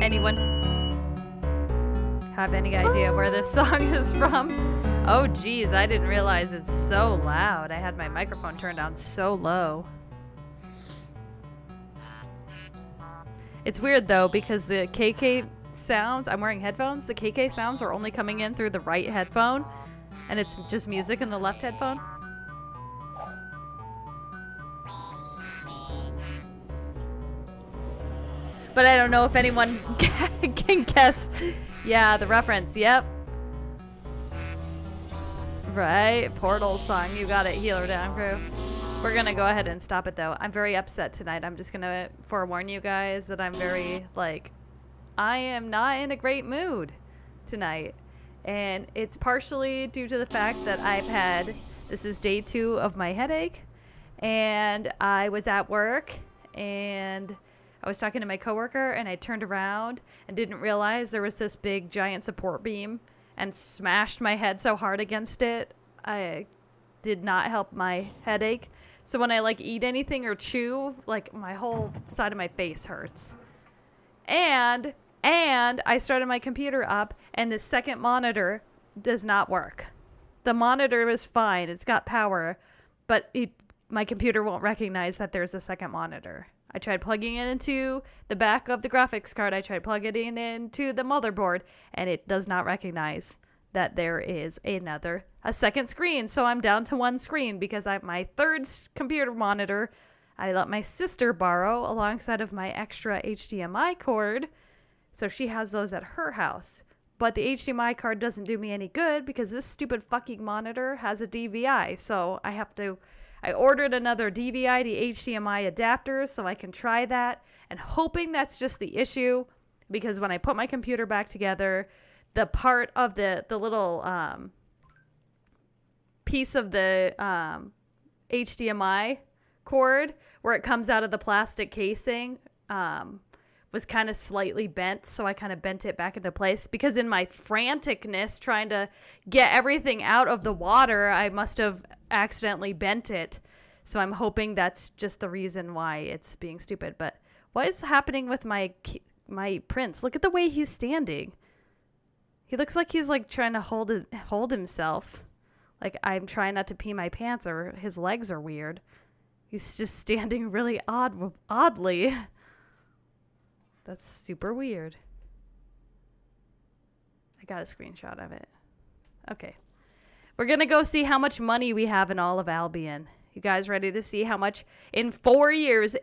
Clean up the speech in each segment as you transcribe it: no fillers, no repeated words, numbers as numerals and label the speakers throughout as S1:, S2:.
S1: anyone have any idea where this song is from? Oh, geez, I didn't realize it's so loud. I had my microphone turned down so low. It's weird, though, because the KK sounds, I'm wearing headphones, the KK sounds are only coming in through the right headphone, and it's just music in the left headphone. But I don't know if anyone can guess. Yeah, the reference, yep. Right, Portal song, you got it, Healer Down Crew. We're gonna go ahead and stop it though. I'm very upset tonight. I'm just gonna forewarn you guys that I'm very, I am not in a great mood tonight. And it's partially due to the fact that this is day 2 of my headache. And I was at work and I was talking to my coworker and I turned around and didn't realize there was this big giant support beam and smashed my head so hard against it. I did not help my headache. So when I eat anything or chew, my whole side of my face hurts. And I started my computer up and the second monitor does not work. The monitor is fine. It's got power, but my computer won't recognize that there's a second monitor. I tried plugging it into the back of the graphics card. I tried plugging it into the motherboard, and it does not recognize that there is a second screen. So I'm down to one screen because my third computer monitor, I let my sister borrow alongside of my extra HDMI cord. So she has those at her house. But the HDMI card doesn't do me any good because this stupid fucking monitor has a DVI. So I ordered another DVI to HDMI adapter so I can try that, and hoping that's just the issue, because when I put my computer back together, the part of the little piece of the HDMI cord where it comes out of the plastic casing was kind of slightly bent, so I kind of bent it back into place because in my franticness trying to get everything out of the water, I must have accidentally bent it. So I'm hoping that's just the reason why it's being stupid. But what is happening with my prince? Look at the way he's standing. He looks like he's trying to hold himself. I'm trying not to pee my pants, or his legs are weird. He's just standing really oddly. That's super weird. I got a screenshot of it. Okay. We're going to go see how much money we have in all of Albion. You guys ready to see how much in 4 years,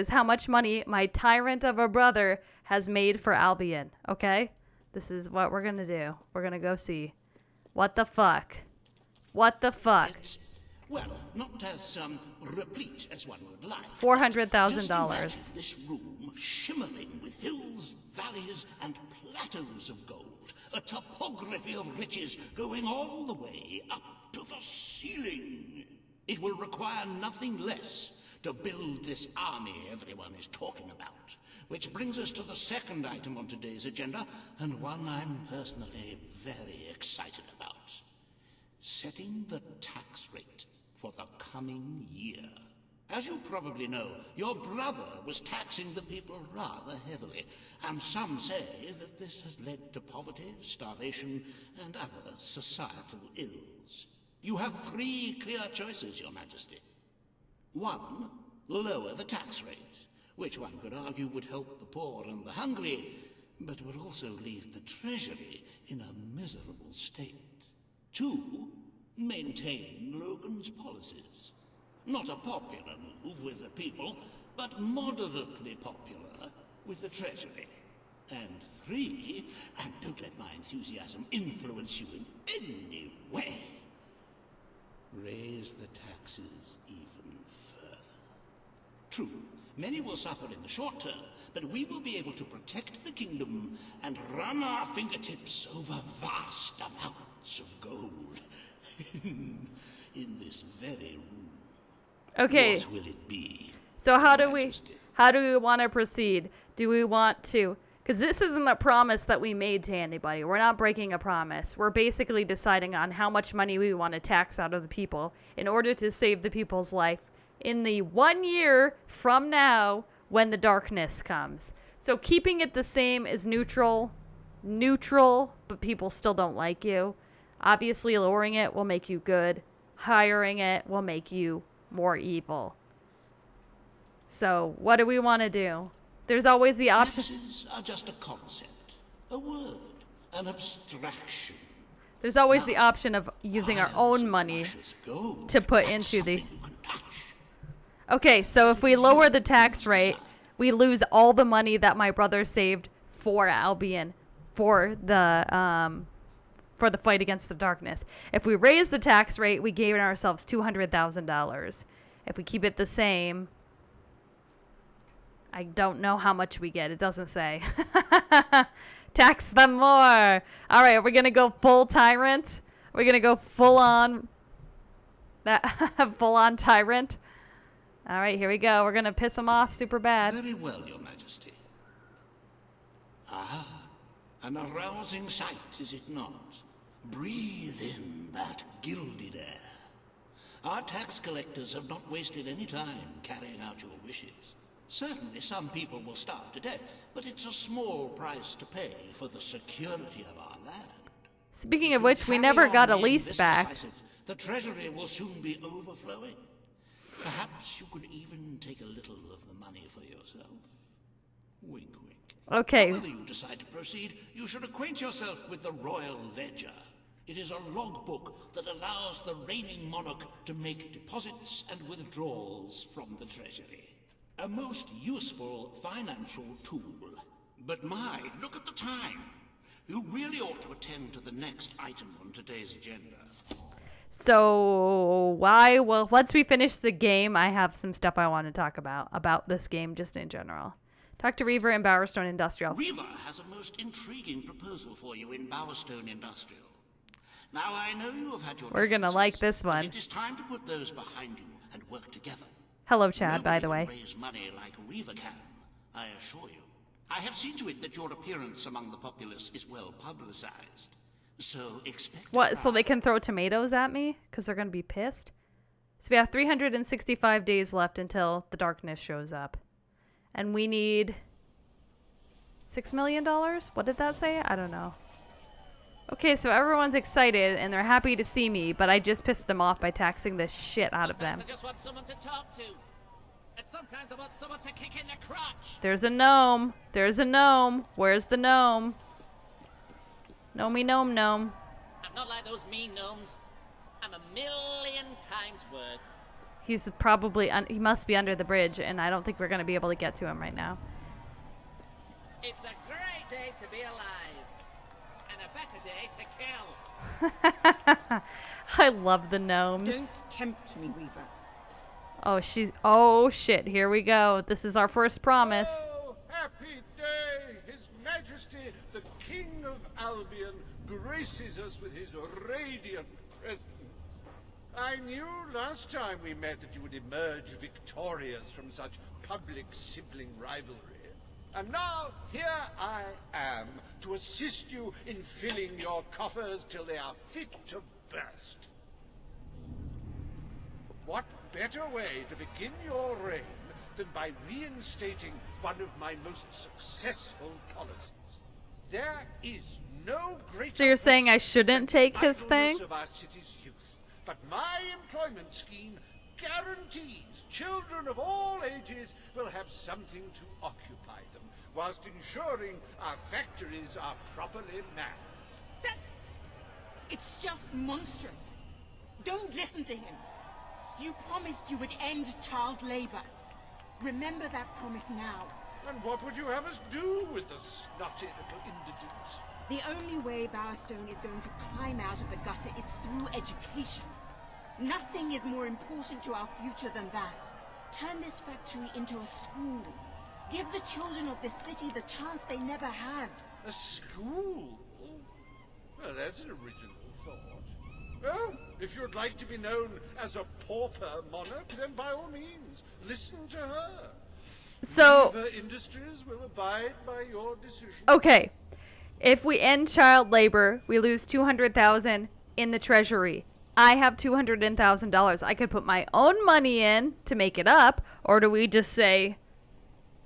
S1: how much money my tyrant of a brother has made for Albion? Okay? This is what we're going to do. We're going to go see. What the fuck? What the fuck?
S2: Well, not as replete as one would like.
S1: $400,000.
S2: This room shimmering with hills, valleys, and plateaus of gold. A topography of riches going all the way up to the ceiling. It will require nothing less to build this army everyone is talking about. Which brings us to the second item on today's agenda, and one I'm personally very excited about. Setting the tax rate for the coming year. As you probably know, your brother was taxing the people rather heavily, and some say that this has led to poverty, starvation, and other societal ills. You have 3 clear choices, Your Majesty. 1, lower the tax rate, which one could argue would help the poor and the hungry, but would also leave the treasury in a miserable state. 2, maintain Logan's policies. Not a popular move with the people, but moderately popular with the treasury. And 3, and don't let my enthusiasm influence you in any way, raise the taxes even further. True, many will suffer in the short term, but we will be able to protect the kingdom and run our fingertips over vast amounts of gold in this very room.
S1: Okay.
S2: What will it be?
S1: So how do we want to proceed? Do we want to, because this isn't a promise that we made to anybody. We're not breaking a promise. We're basically deciding on how much money we want to tax out of the people in order to save the people's life in the 1 year from now when the darkness comes. So keeping it the same is neutral, but people still don't like you. Obviously, lowering it will make you good. Hiring it will make you more evil. So what do we want to do? There's always the option.
S2: Taxes are just a concept, a word, an abstraction.
S1: There's always the option of using our own money to put into the... Okay, so if we lower the tax rate, we lose all the money that my brother saved for Albion, for the fight against the darkness. If we raise the tax rate, we gave ourselves $200,000. If we keep it the same, I don't know how much we get. It doesn't say. Tax them more. All right, we're gonna go full tyrant. We're gonna go full on tyrant. All right, here we go. We're gonna piss them off super bad.
S2: Very well, Your Majesty. Ah, an arousing sight, is it not? Breathe in that gilded air. Our tax collectors have not wasted any time carrying out your wishes. Certainly some people will starve to death, but it's a small price to pay for the security of our land.
S1: Speaking of which, we never got a lease back.
S2: The treasury will soon be overflowing. Perhaps you could even take a little of the money for yourself. Wink, wink.
S1: Okay.
S2: Whether you decide to proceed, you should acquaint yourself with the Royal Ledger. It is a logbook that allows the reigning monarch to make deposits and withdrawals from the treasury. A most useful financial tool. But my, look at the time. You really ought to attend to the next item on today's agenda.
S1: So why? Well, once we finish the game, I have some stuff I want to talk about this game just in general. Talk to Reaver in Bowerstone Industrial.
S2: Reaver has a most intriguing proposal for you in Bowerstone Industrial. Now I know you have had your
S1: We're gonna like this one.
S2: It is time to put those behind you and work together.
S1: Hello, Chad, by the way.
S2: Nobody can raise money like Reaver can, I assure you. I have seen to it that your appearance among the populace is well publicized. So expect...
S1: What, so they can throw tomatoes at me? Because they're going to be pissed? So we have 365 days left until the darkness shows up. And we need... $6 million? What did that say? I don't know. Okay, so everyone's excited and they're happy to see me, but I just pissed them off by taxing the shit out of them.
S3: I just want someone to talk to. And sometimes I want someone to kick in the crotch.
S1: There's a gnome. There's a gnome. Where's the gnome? Gnomey gnome gnome.
S3: I'm not like those mean gnomes. I'm a million times worse.
S1: He's probably, he must be under the bridge, and I don't think we're going to be able to get to him right now.
S3: It's a great day to be alive. And a better day to kill.
S1: I love the gnomes.
S4: Don't tempt me, Weaver.
S1: Oh, oh shit, here we go. This is our first promise.
S5: Oh, happy day! His Majesty, the King of Albion, graces us with his radiant presence. I knew last time we met that you would emerge victorious from such public sibling rivalry. And now, here I am, to assist you in filling your coffers till they are fit to burst. What better way to begin your reign than by reinstating one of my most successful policies? There is no greater...
S1: So you're saying I shouldn't take his thing?
S5: ...of our city's youth, but my employment scheme guarantees children of all ages will have something to occupy them, whilst ensuring our factories are properly manned.
S4: It's just monstrous. Don't listen to him. You promised you would end child labor. Remember that promise now.
S5: And what would you have us do with the snotty little indigents?
S4: The only way Bowerstone is going to climb out of the gutter is through education. Nothing is more important to our future than that. Turn this factory into a school. Give the children of this city the chance they never had.
S5: A school? Well, that's an original thought. Well, if you'd like to be known as a pauper monarch, then by all means, listen to her.
S1: So...
S5: Whatever industries will abide by your decision.
S1: Okay. If we end child labor, we lose $200,000 in the treasury. I have $200,000. I could put my own money in to make it up, or do we just say,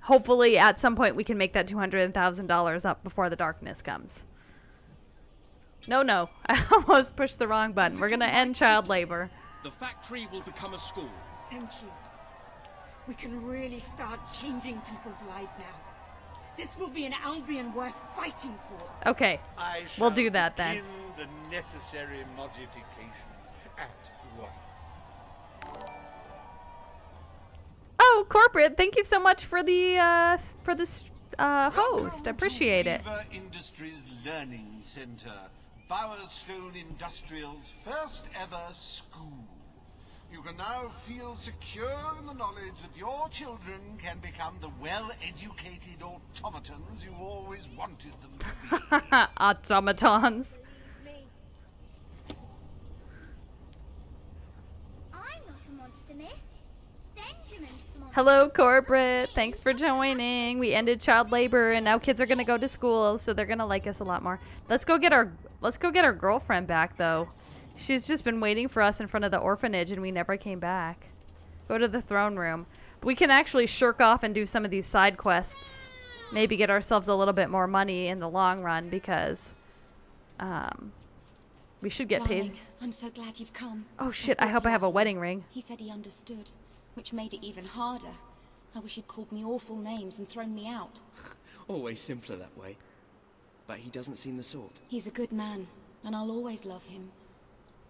S1: hopefully at some point we can make that $200,000 up before the darkness comes. No. I almost pushed the wrong button. We're going to end child labor.
S6: The factory will become a school.
S4: Thank you. We can really start changing people's lives now. This will be an Albion worth fighting for.
S1: Okay. We'll do that then.
S5: Begin the necessary modifications at once.
S1: Oh, corporate! Thank you so much for the host. Appreciate it.
S5: Weaver Industries Learning Center, Bowerstone Industrial's first ever school. You can now feel secure in the knowledge that your children can become the well-educated automatons you always wanted them to be.
S1: Automatons.
S7: I'm not a monster, miss. Benjamin's the monster.
S1: Hello, corporate. Thanks for joining. We ended child labor, and now kids are gonna go to school, so they're gonna like us a lot more. Let's go get our girlfriend back, though. She's just been waiting for us in front of the orphanage, and we never came back. Go to the throne room. We can actually shirk off and do some of these side quests. Maybe get ourselves a little bit more money in the long run, because we should get paid.
S8: I'm so glad you've come.
S1: Oh shit, I hope I have a wedding ring.
S8: He said he understood, which made it even harder. I wish he'd called me awful names and thrown me out.
S6: Always simpler that way. But he doesn't seem the sort.
S8: He's a good man, and I'll always love him.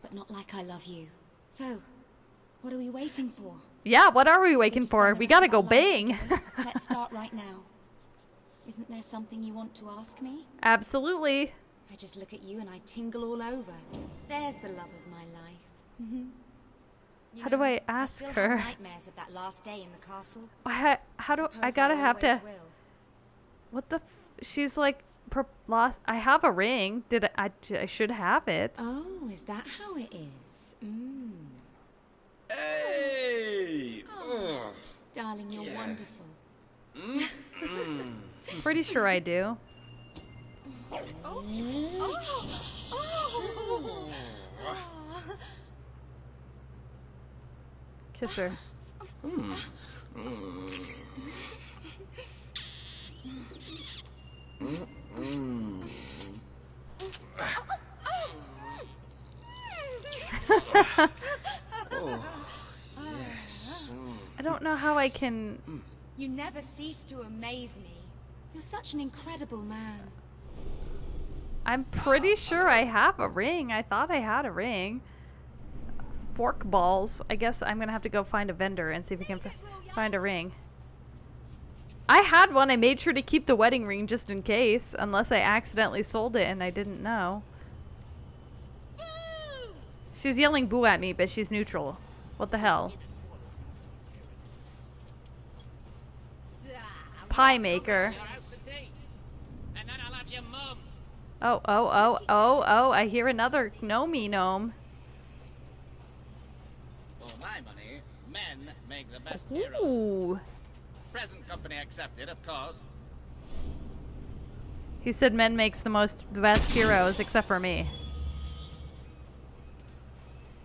S8: But not like I love you. So, what are we waiting for?
S1: Yeah, what are we waiting for? We gotta go bang.
S8: Let's start right now. Isn't there something you want to ask me?
S1: Absolutely.
S8: I just look at you and I tingle all over. There's the love of my life.
S1: How do I ask
S8: still
S1: her?
S8: have nightmares of that last day in the castle.
S1: How do I gotta have to?
S8: Always will.
S1: What the? She's like lost. I have a ring. I should have it.
S8: Oh, is that how it is?
S6: Hey!
S8: Oh, darling, you're wonderful.
S1: Pretty sure I do. Kiss her.
S6: Yes.
S1: I don't know how I can.
S8: You never cease to amaze me. You're such an incredible man.
S1: I'm pretty sure I have a ring. I thought I had a ring. Fork balls. I guess I'm gonna have to go find a vendor and see if we can find a ring. I had one. I made sure to keep the wedding ring just in case, unless I accidentally sold it and I didn't know. She's yelling boo at me, but she's neutral. What the hell? Pie maker.
S3: And then I'll have your mum.
S1: Oh, I hear another gnomey gnome.
S3: For my money, men make the best heroes.
S1: Ooh.
S3: Present company accepted, of course.
S1: He said men makes the best heroes, except for me.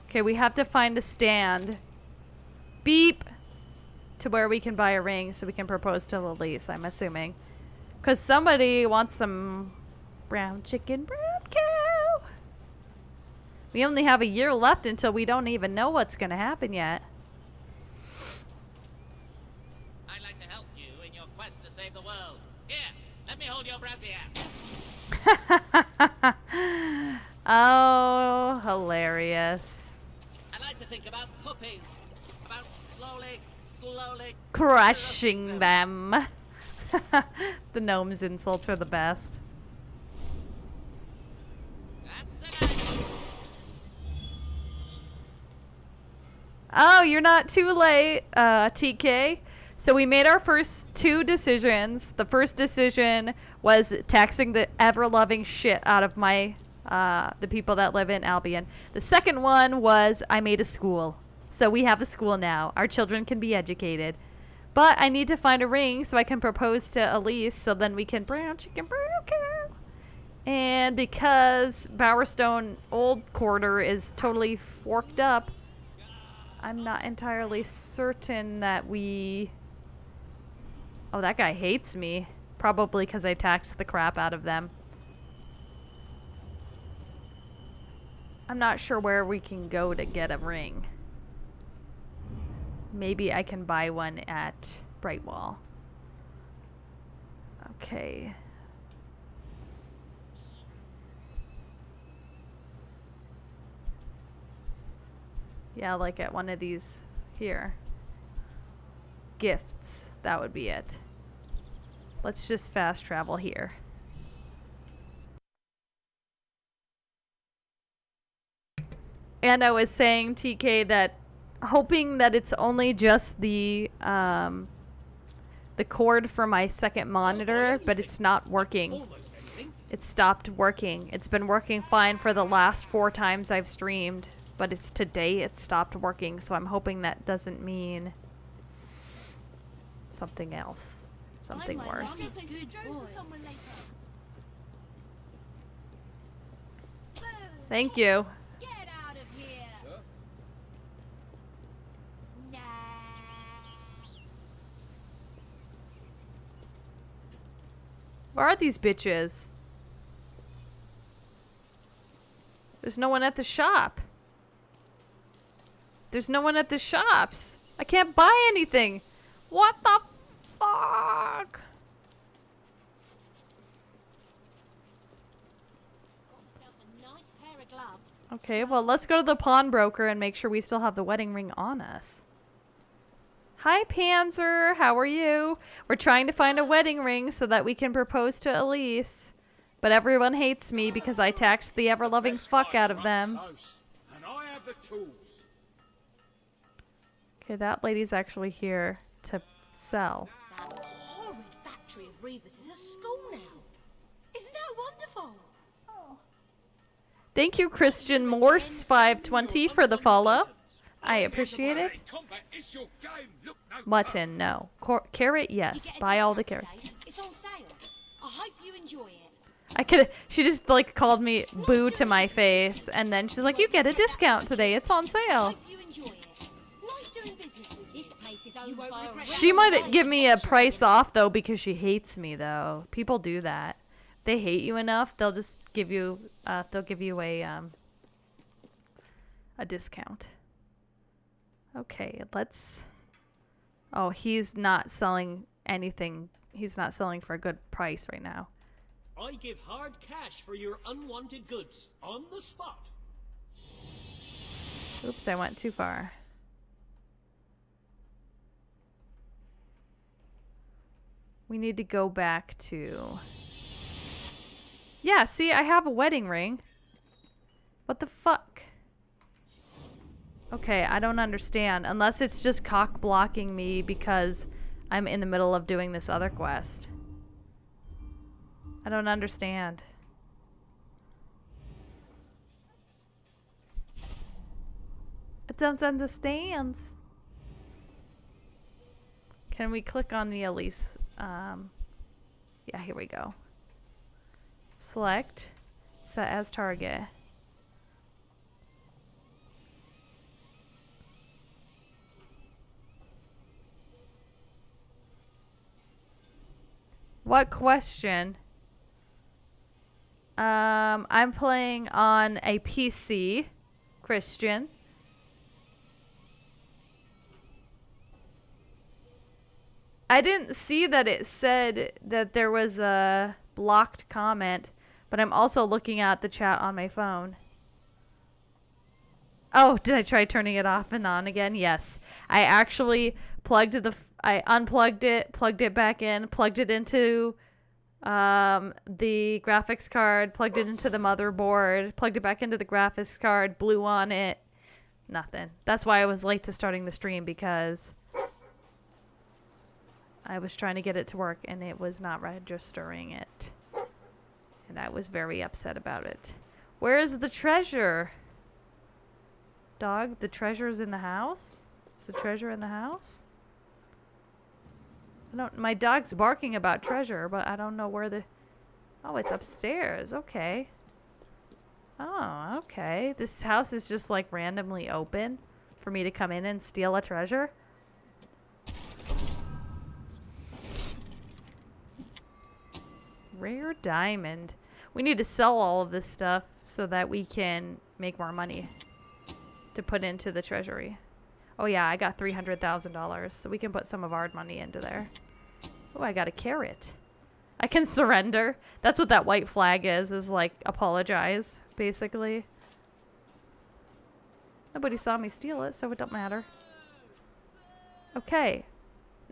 S1: Okay, we have to find a stand. Beep! To where we can buy a ring so we can propose to Elise, I'm assuming. Because somebody wants some brown chicken, brown cow. We only have a year left until we don't even know what's going to happen yet.
S3: I'd like to help you in your quest to save the world. Here, let me hold your brassiere.
S1: Oh, hilarious.
S3: I like to think about puppies. About slowly
S1: Crushing them. The gnome's insults are the best.
S3: That's it.
S1: Oh, you're not too late, TK. So we made our first two decisions. The first decision was taxing the ever-loving shit out of the people that live in Albion. The second one was I made a school. So we have a school now. Our children can be educated. But I need to find a ring so I can propose to Elise so then we can brown chicken, brown cow. And because Bowerstone Old Quarter is totally forked up, I'm not entirely certain that we Oh, that guy hates me. Probably because I taxed the crap out of them. I'm not sure where we can go to get a ring. Maybe I can buy one at Brightwall. Okay. Yeah, like at one of these here. Gifts. That would be it. Let's just fast travel here. And I was saying, TK, that hoping that it's only just the cord for my second monitor, but it's not working. It stopped working. It's been working fine for the last 4 times I've streamed, but it's today it stopped working, so I'm hoping that doesn't mean something else. Something worse. Thank you.
S7: Get out of here.
S3: Sir?
S7: Nah.
S1: Where are these bitches? There's no one at the shop. There's no one at the shops. I can't buy anything. What the fuck? Okay, well, let's go to the pawnbroker and make sure we still have the wedding ring on us. Hi, Panzer. How are you? We're trying to find a wedding ring so that we can propose to Elise. But everyone hates me because I taxed the ever-loving fuck out of them.
S3: And I have the tools.
S1: Okay, that lady's actually here to sell.
S8: That horrid factory of Reavers is a school now. Isn't that wonderful?
S1: Thank you, Christian Morse 520 for the follow. I appreciate it. Mutton, no. Carrot, yes. Buy all the carrots.
S8: It's on sale. I hope you enjoy it.
S1: I could. She just like called me boo to my face, and then she's like, "You get a discount today. It's on sale."
S8: Hope you enjoy it. Nice doing business with you. This place is owned by a
S1: She might give me a price off though because she hates me though. People do that. They hate you enough, they'll just give you. They'll give you a discount. Okay, let's. Oh, he's not selling anything. He's not selling for a good price right now.
S9: I give hard cash for your unwanted goods on the spot.
S1: Oops, I went too far. We need to go back to... Yeah, see, I have a wedding ring. What the fuck? Okay, I don't understand. Unless it's just cock blocking me because I'm in the middle of doing this other quest. I don't understand. I don't understand. Can we click on the Elise? Yeah, here we go. Select. Set as target. What question? I'm playing on a PC, Christian. I didn't see that it said that there was a blocked comment, but I'm also looking at the chat on my phone. Oh, did I try turning it off and on again? Yes. I actually I unplugged it, plugged it back in, plugged it into the graphics card, plugged it into the motherboard, plugged it back into the graphics card, blew on it. Nothing. That's why I was late to starting the stream, because I was trying to get it to work and it was not registering it. And I was very upset about it. Where is the treasure? Dog, the treasure's in the house? Is the treasure in the house? My dog's barking about treasure, but I don't know where the... Oh, it's upstairs. Okay. Oh, okay. This house is just like randomly open for me to come in and steal a treasure. Rare diamond. We need to sell all of this stuff so that we can make more money to put into the treasury. Oh yeah, I got $300,000, so we can put some of our money into there. Oh, I got a carrot. I can surrender. That's what that white flag is like apologize, basically. Nobody saw me steal it, so it don't matter. Okay.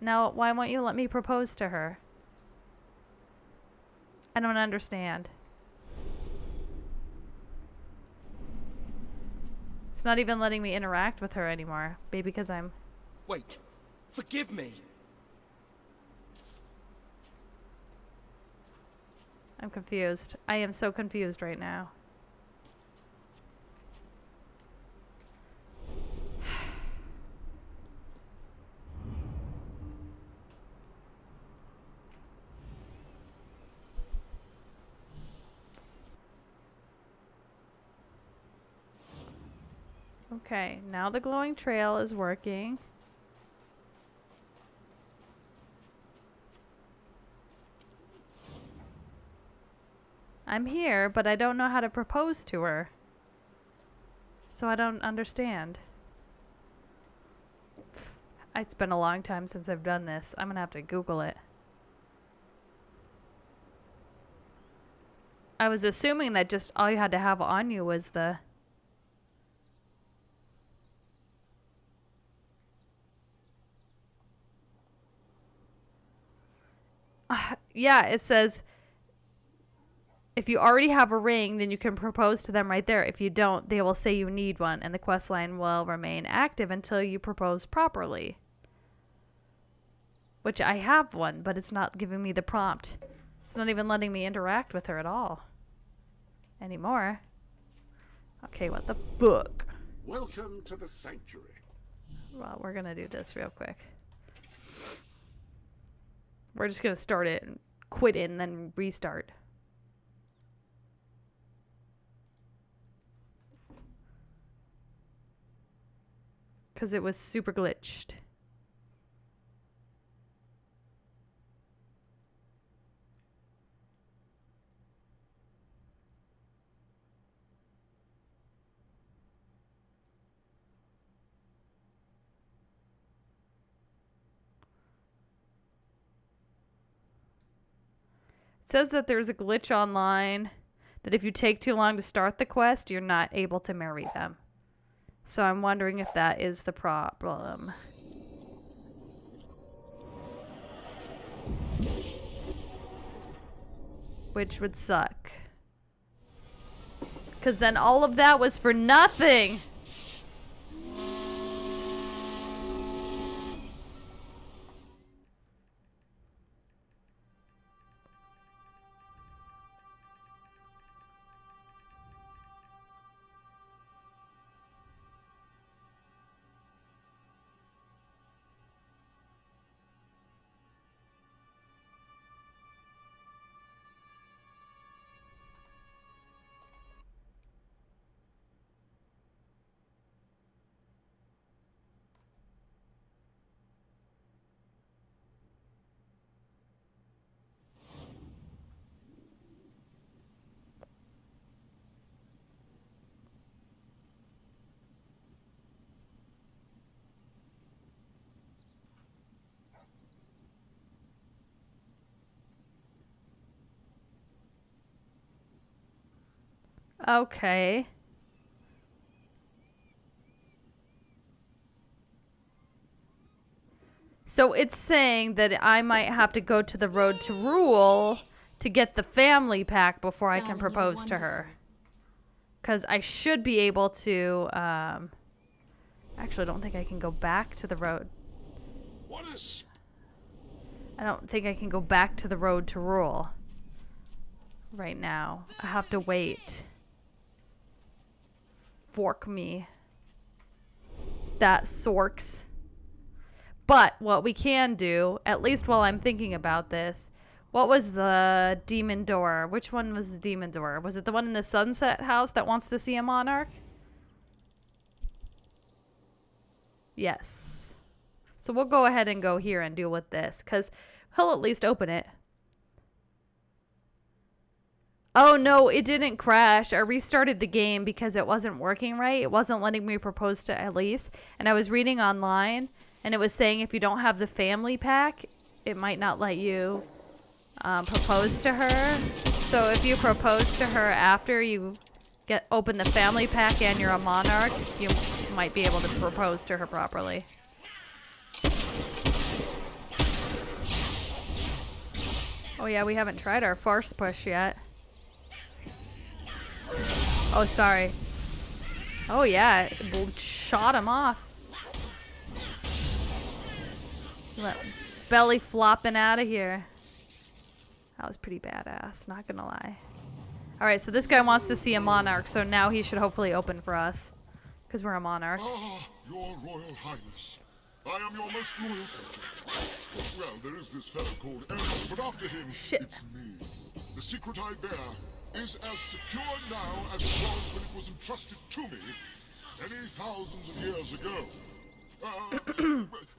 S1: Now, why won't you let me propose to her? I don't understand. It's not even letting me interact with her anymore. Maybe because I'm...
S6: Wait. Forgive me.
S1: I'm confused. I am so confused right now. Okay, now the glowing trail is working. I'm here, but I don't know how to propose to her. So I don't understand. It's been a long time since I've done this. I'm gonna have to Google it. I was assuming that just all you had to have on you was the... yeah, it says... if you already have a ring, then you can propose to them right there. If you don't, they will say you need one, and the quest line will remain active until you propose properly. Which I have one, but it's not giving me the prompt. It's not even letting me interact with her at all. Anymore. Okay, what the fuck?
S5: Welcome to the sanctuary.
S1: Well, we're gonna do this real quick. We're just gonna start it and quit it and then restart. Because it was super glitched. It says that there's a glitch online that if you take too long to start the quest, you're not able to marry them. So I'm wondering if that is the problem. Which would suck. Because then all of that was for nothing! Okay. So it's saying that I might have to go to the road to rule to get the family pack before I can propose to her. Because I should be able to, actually, I don't think I can go back to the road. I don't think I can go back to the road to rule right now. I have to wait. Fork me. That sorks. But what we can do, at least while I'm thinking about this, what was the demon door? Which one was the demon door? Was it the one in the sunset house that wants to see a monarch? Yes. So we'll go ahead and go here and deal with this, because he'll at least open it. Oh no, it didn't crash. I restarted the game because it wasn't working right. It wasn't letting me propose to Elise. And I was reading online, and it was saying if you don't have the family pack, it might not let you propose to her. So if you propose to her after you open the family pack and you're a monarch, you might be able to propose to her properly. Oh yeah, we haven't tried our force push yet. Oh, sorry. Oh yeah, shot him off. Belly flopping out of here. That was pretty badass, not gonna lie. Alright, so this guy wants to see a monarch, so now he should hopefully open for us. Because we're a monarch.
S10: Ah, your Royal Highness. I am your most loyal subject. Well, there is this fellow called Albion, but after him, it's me. The secret I bear is as secure now as it was when it was entrusted to me many thousands of years ago.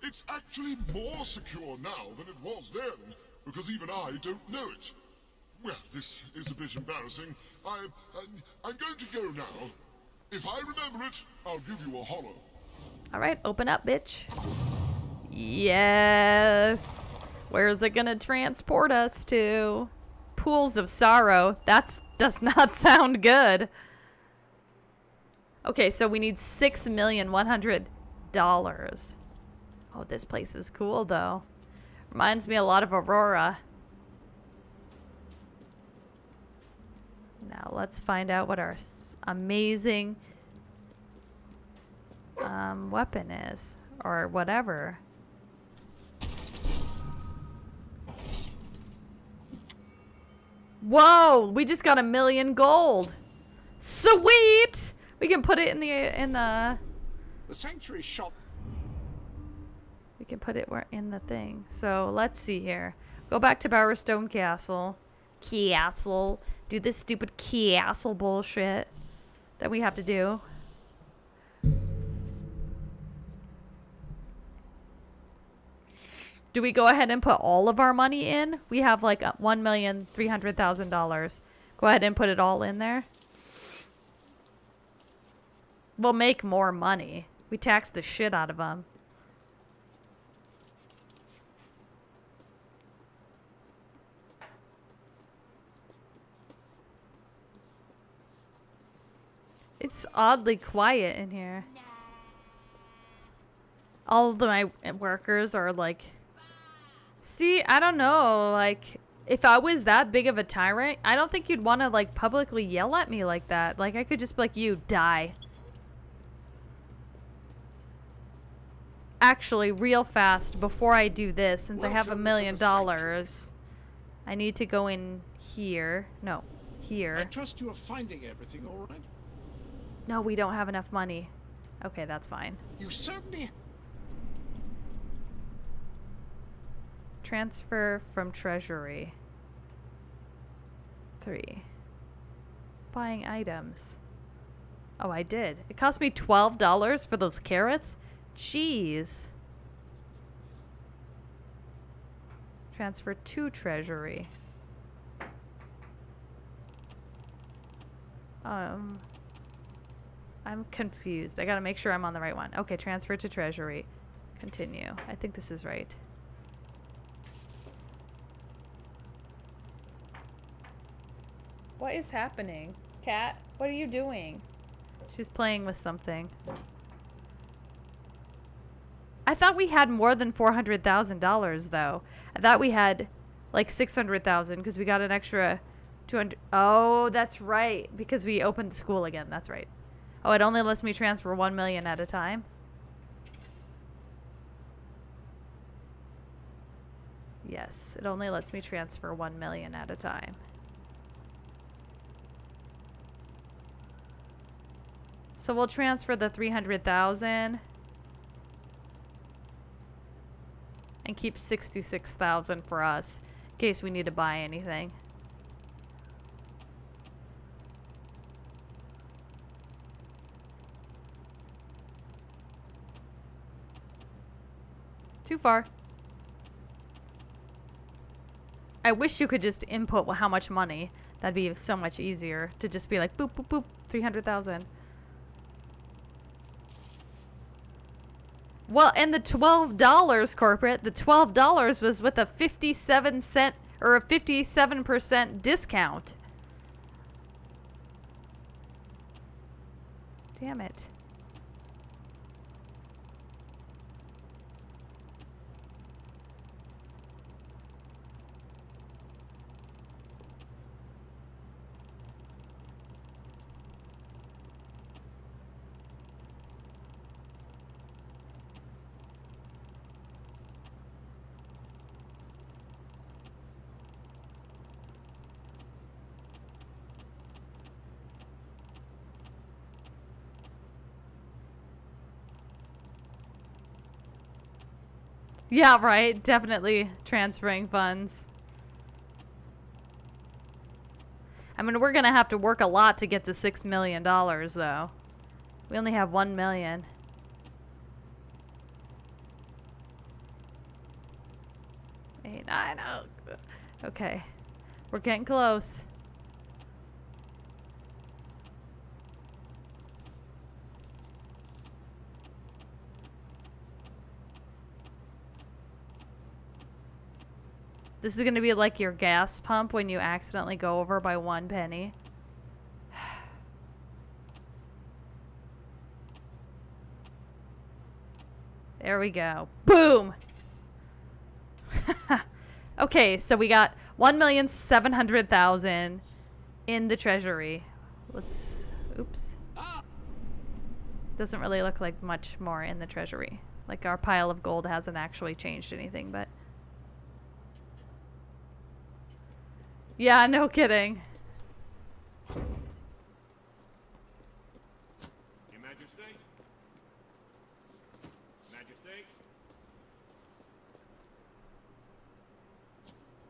S10: It's actually more secure now than it was then, because even I don't know it. Well, this is a bit embarrassing. I'm going to go now. If I remember it, I'll give you a holler.
S1: Alright, open up, bitch. Yes. Where's it gonna transport us to? Pools of sorrow. That does not sound good. Okay, so we need $6,100,000. Oh, this place is cool, though. Reminds me a lot of Aurora. Now, let's find out what our amazing weapon is. Or whatever. Whoa! We just got 1,000,000 gold! Sweet! We can put it in the
S5: sanctuary shop.
S1: We can put it in the thing. So let's see here. Go back to Bowerstone Castle. Castle. Do this stupid castle bullshit that we have to do. Do we go ahead and put all of our money in? We have like $1,300,000. Go ahead and put it all in there. We'll make more money. We tax the shit out of them. It's oddly quiet in here. All of my workers are like... See, I don't know, like, if I was that big of a tyrant, I don't think you'd want to, like, publicly yell at me like that. Like, I could just be like, you, die. Actually, real fast, before I do this, since I have $1,000,000, I need to go in here. No, here.
S5: I trust you are finding everything all right.
S1: No, we don't have enough money. Okay, that's fine.
S5: You certainly...
S1: Transfer from treasury. 3. Buying items. Oh, I did. It cost me $12 for those carrots? Jeez. Transfer to treasury. I'm confused. I gotta make sure I'm on the right one. Okay, transfer to treasury. Continue. I think this is right. What is happening? Cat, what are you doing? She's playing with something. I thought we had more than $400,000 though. I thought we had like 600,000 because we got an extra 200. Oh, that's right. Because we opened the school again. That's right. Oh, it only lets me transfer 1 million at a time. Yes, it only lets me transfer 1 million at a time. So we'll transfer the 300,000 and keep 66,000 for us in case we need to buy anything. Too far. I wish you could just input how much money. That'd be so much easier to just be like, boop, boop, boop, 300,000. Well, and the $12 corporate, the $12 was with a 57-cent or a 57% discount. Damn it. Yeah, right. Definitely transferring funds. I mean, we're gonna have to work a lot to get to $6 million, though. We only have 1 million. Wait, I know. Okay, we're getting close. This is gonna be like your gas pump when you accidentally go over by 1 penny. There we go. Boom! Okay, so we got 1,700,000 in the treasury. Let's... Oops. Doesn't really look like much more in the treasury. Like our pile of gold hasn't actually changed anything, but... Yeah, no kidding.
S11: Your Majesty? Majesty?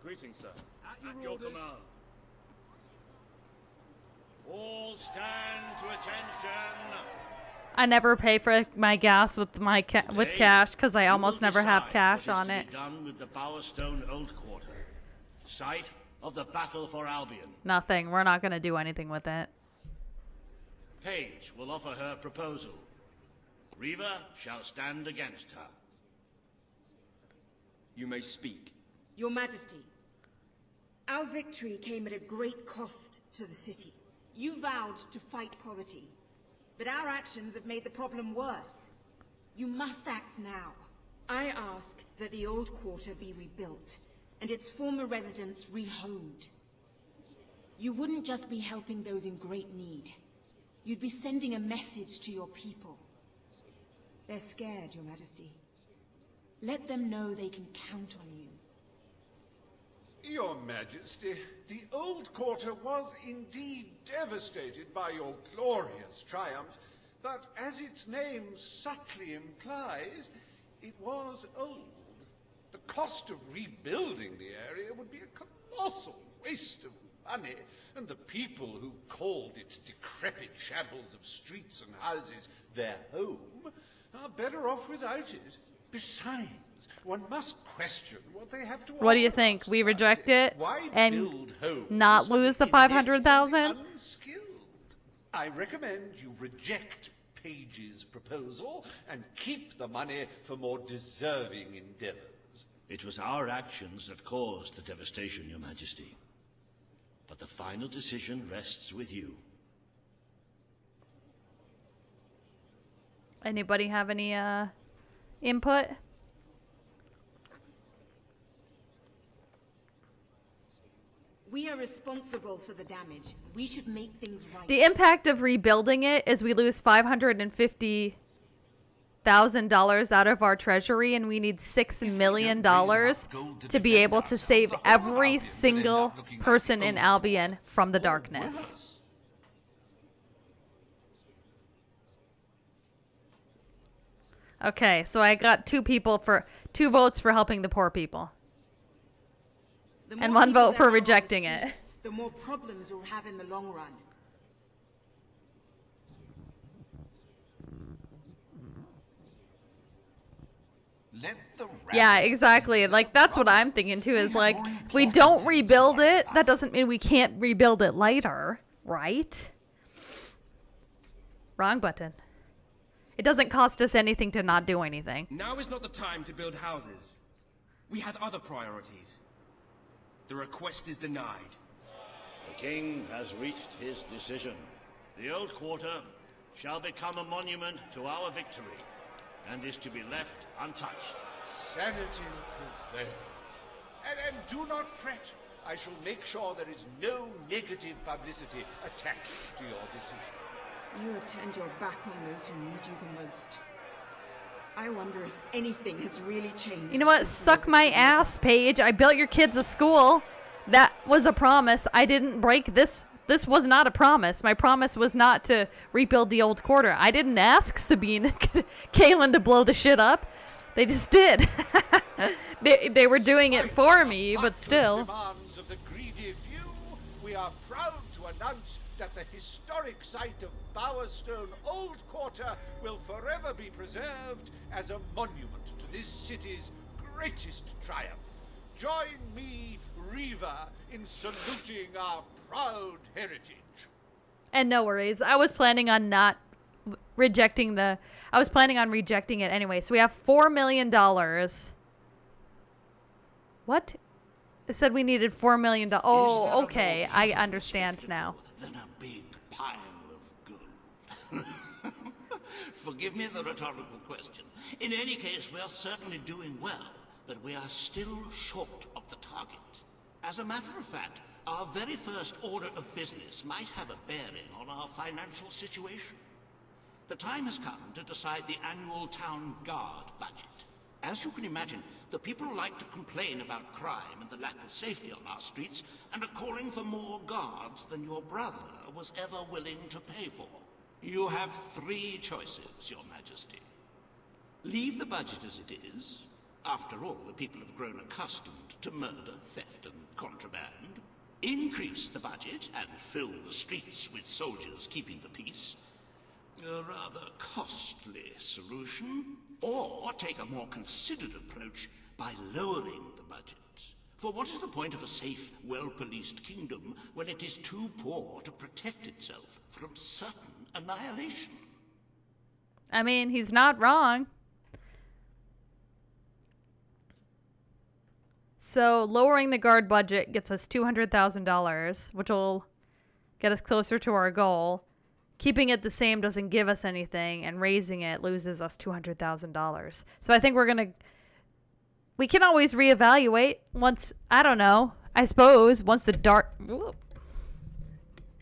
S11: Greetings, sir.
S5: At your command. All stand to attention.
S1: I never pay for my gas with my cash because I almost never have cash on it.
S2: Done with the Bowerstone Old Quarter, site of the battle for Albion.
S1: Nothing. We're not going to do anything with it.
S2: Paige will offer her proposal. Reaver shall stand against her.
S6: You may speak.
S4: Your Majesty, our victory came at a great cost to the city. You vowed to fight poverty, but our actions have made the problem worse. You must act now. I ask that the Old Quarter be rebuilt, and its former residents rehomed. You wouldn't just be helping those in great need. You'd be sending a message to your people. They're scared, Your Majesty. Let them know they can count on you.
S5: Your Majesty, the Old Quarter was indeed devastated by your glorious triumph, but as its name subtly implies, it was old. The cost of rebuilding the area would be a colossal waste of money, and the people who called its decrepit shambles of streets and houses their home are better off without it. Besides, one must question what they have to offer.
S1: What do you think? We reject it
S5: Why
S1: and
S5: build homes
S1: not lose the 500,000?
S5: unskilled? I recommend you reject Paige's proposal and keep the money for more deserving endeavors.
S2: It was our actions that caused the devastation, Your Majesty. But the final decision rests with you.
S1: Anybody have any input?
S4: We are responsible for the damage. We should make things right.
S1: The impact of rebuilding it is we lose $550,000 out of our treasury, and we need $6 million to be able to save every single person in Albion from the darkness. Okay, so I got two votes for helping the poor people. And 1 vote for rejecting it.
S4: The more problems we'll have in the long run.
S2: Let the
S1: Yeah, exactly. Like, that's what I'm thinking, too, is like, if we don't rebuild it, that doesn't mean we can't rebuild it later, right? Wrong button. It doesn't cost us anything to not do anything.
S12: Now is not the time to build houses. We had other priorities. The request is denied.
S13: The king has reached his decision. The old quarter shall become a monument to our victory, and is to be left untouched.
S5: Sanity prevails. And do not fret. I shall make sure there is no negative publicity attached to your decision.
S4: You have turned your back on those who need you the most. I wonder if anything has really changed.
S1: You know what? Suck my ass, Paige. I built your kids a school. That was a promise. I didn't break this. This was not a promise. My promise was not to rebuild the old quarter. I didn't ask Sabine Kaylin to blow the shit up. They just did. they were doing it for me, but still.
S5: Demands of the greedy few, we are proud to announce that the historic site of Bowerstone Old Quarter will forever be preserved as a monument to this city's greatest triumph. Join me, Reva, in saluting our proud heritage.
S1: And no worries. I was planning on not rejecting the... I was planning on rejecting it anyway. So we have $4 million. What? It said we needed $4 million. Oh, okay. I understand now.
S2: Than a big pile of gold. Forgive me the rhetorical question. In any case, we are certainly doing well, but we are still short of the target. As a matter of fact, our very first order of business might have a bearing on our financial situation. The time has come to decide the annual town guard budget. As you can imagine, the people like to complain about crime and the lack of safety on our streets, and are calling for more guards than your brother was ever willing to pay for. You have 3 choices, Your Majesty. Leave the budget as it is. After all, the people have grown accustomed to murder, theft, and contraband. Increase the budget and fill the streets with soldiers keeping the peace. A rather costly solution. Or take a more considered approach by lowering the budget. For what is the point of a safe, well-policed kingdom when it is too poor to protect itself from certain annihilation?
S1: I mean, he's not wrong. So lowering the guard budget gets us $200,000, which will get us closer to our goal. Keeping it the same doesn't give us anything, and raising it loses us $200,000. So I think we can always reevaluate once, I don't know, I suppose, once the dark... Whoop,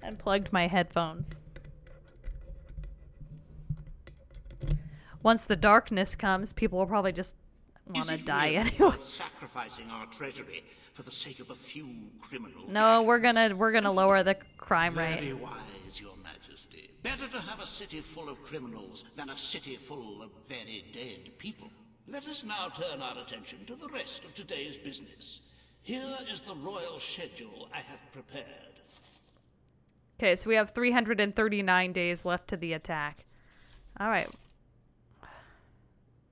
S1: unplugged my headphones. Once the darkness comes, people will probably just want to die anyway.
S2: Sacrificing our treasury for the sake of a few criminals.
S1: No, we're gonna lower the crime rate.
S2: Very wise, Your Majesty. Better to have a city full of criminals than a city full of very dead people. Let us now turn our attention to the rest of today's business. Here is the royal schedule I have prepared.
S1: Okay, so we have 339 days left to the attack. All right.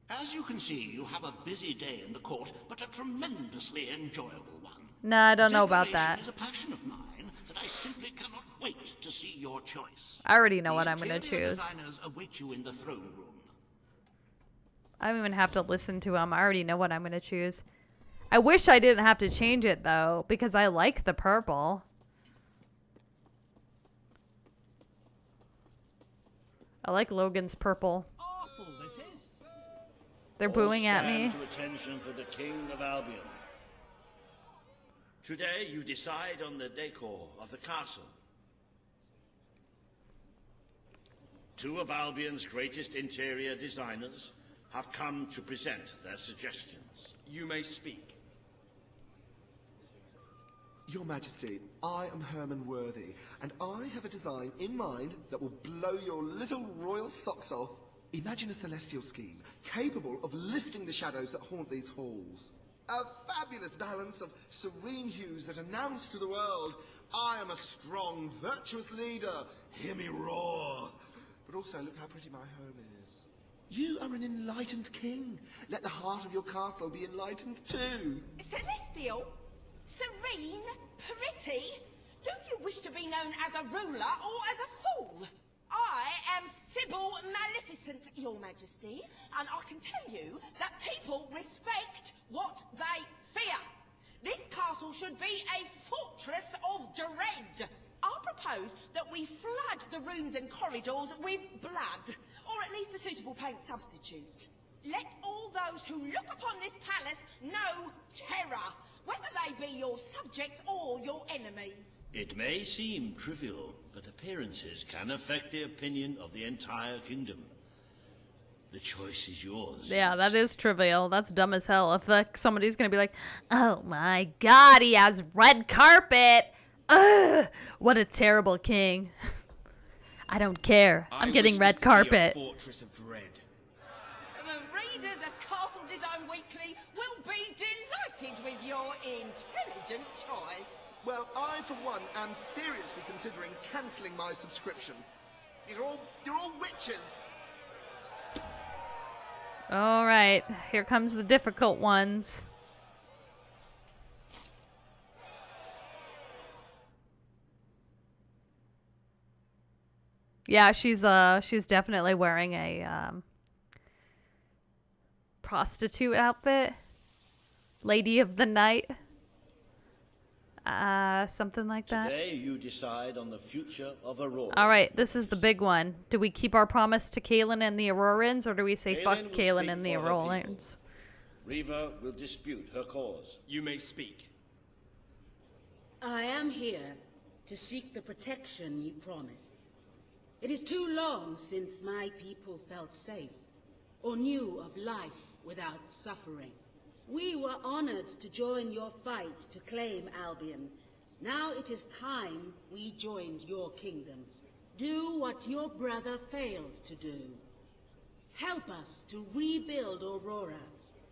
S2: As you can see, you have a busy day in the court, but a tremendously enjoyable one.
S1: No, I don't know about that.
S2: Decoration is a passion of mine, and I simply cannot wait to see your choice.
S1: I already know what I'm going to
S2: Interior
S1: choose.
S2: designers await you in the throne room.
S1: I don't even have to listen to him. I already know what I'm going to choose. I wish I didn't have to change it, though, because I like the purple. I like Logan's purple.
S9: Awful, this is.
S1: They're booing at me.
S13: Stand to attention for the King of Albion. Today you decide on the decor of the castle. 2 of Albion's greatest interior designers have come to present their suggestions.
S12: You may speak.
S14: Your Majesty, I am Herman Worthy, and I have a design in mind that will blow your little royal socks off. Imagine a celestial scheme, capable of lifting the shadows that haunt these halls. A fabulous balance of serene hues that announce to the world, I am a strong, virtuous leader. Hear me roar. But also, look how pretty my home is. You are an enlightened king. Let the heart of your castle be enlightened too.
S4: Celestial? Serene? Pretty? Do you wish to be known as a ruler or as a fool? I am Sybil Maleficent, Your Majesty, and I can tell you that people respect what they fear. This castle should be a fortress of dread. I propose that we flood the rooms and corridors with blood, or at least a suitable paint substitute. Let all those who look upon this palace know terror, whether they be your subjects or your enemies.
S13: It may seem trivial, but appearances can affect the opinion of the entire kingdom. The choice is yours.
S1: Yeah, that is trivial. That's dumb as hell. If somebody's gonna be like, oh my god, he has red carpet. Ugh, what a terrible king. I don't care. I'm getting red carpet.
S12: Fortress of dread.
S4: The readers of Castle Design Weekly will be delighted with your intelligent choice.
S14: Well, I, for one, am seriously considering cancelling my subscription. You're all witches.
S1: All right, here comes the difficult ones. Yeah, she's definitely wearing a prostitute outfit. Lady of the night. Something like that.
S13: Today you decide on the future of Aurora.
S1: All right, this is the big one. Do we keep our promise to Kaelin and the Aurorans, or do we say fuck Kaelin and the Aurorans?
S13: Reva will dispute her cause.
S12: You may speak.
S15: I am here to seek the protection you promised. It is too long since my people felt safe, or knew of life without suffering. We were honored to join your fight to claim Albion. Now it is time we joined your kingdom. Do what your brother failed to do. Help us to rebuild Aurora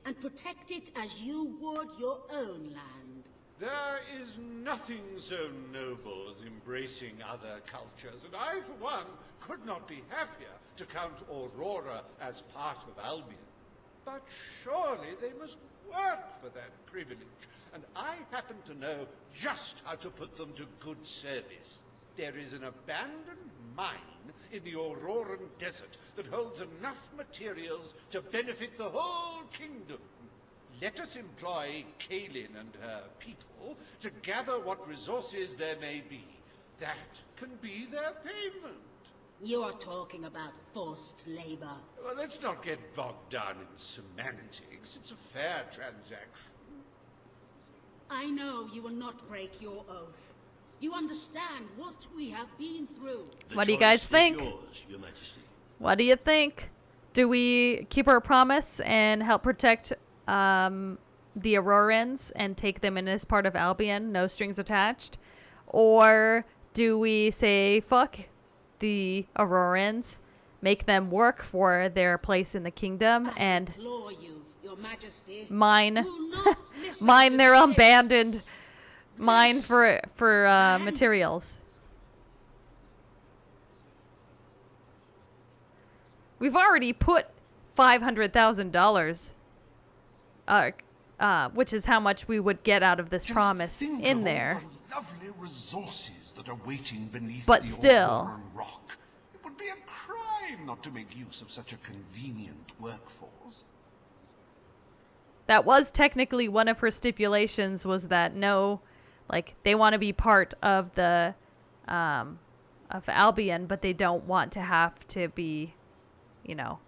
S15: and protect it as you would your own land.
S5: There is nothing so noble as embracing other cultures, and I, for one, could not be happier to count Aurora as part of Albion. But surely they must work for that privilege, and I happen to know just how to put them to good service. There is an abandoned mine in the Auroran desert that holds enough materials to benefit the whole kingdom. Let us employ Kaelin and her people to gather what resources there may be. That can be their payment.
S15: You're talking about forced labor.
S5: Well, let's not get bogged down in semantics. It's a fair transaction.
S15: I know you will not break your oath. You understand what we have been through.
S1: What do you guys think?
S13: Yours, Your Majesty.
S1: What do you think? Do we keep our promise and help protect the Aurorans and take them in as part of Albion, no strings attached? Or do we say, fuck the Aurorans, make them work for their place in the kingdom, and
S15: You, Your Majesty,
S1: mine
S15: mine
S1: their abandoned mine for materials? We've already put $500,000, which is how much we would get out of this promise in there.
S2: Lovely resources that are waiting beneath
S1: But
S2: the
S1: still.
S2: Auroran rock. It would be a crime not to make use of such a convenient workforce.
S1: That was technically one of her stipulations, was that no, like, they want to be part of the of Albion, but they don't want to have to be, you know,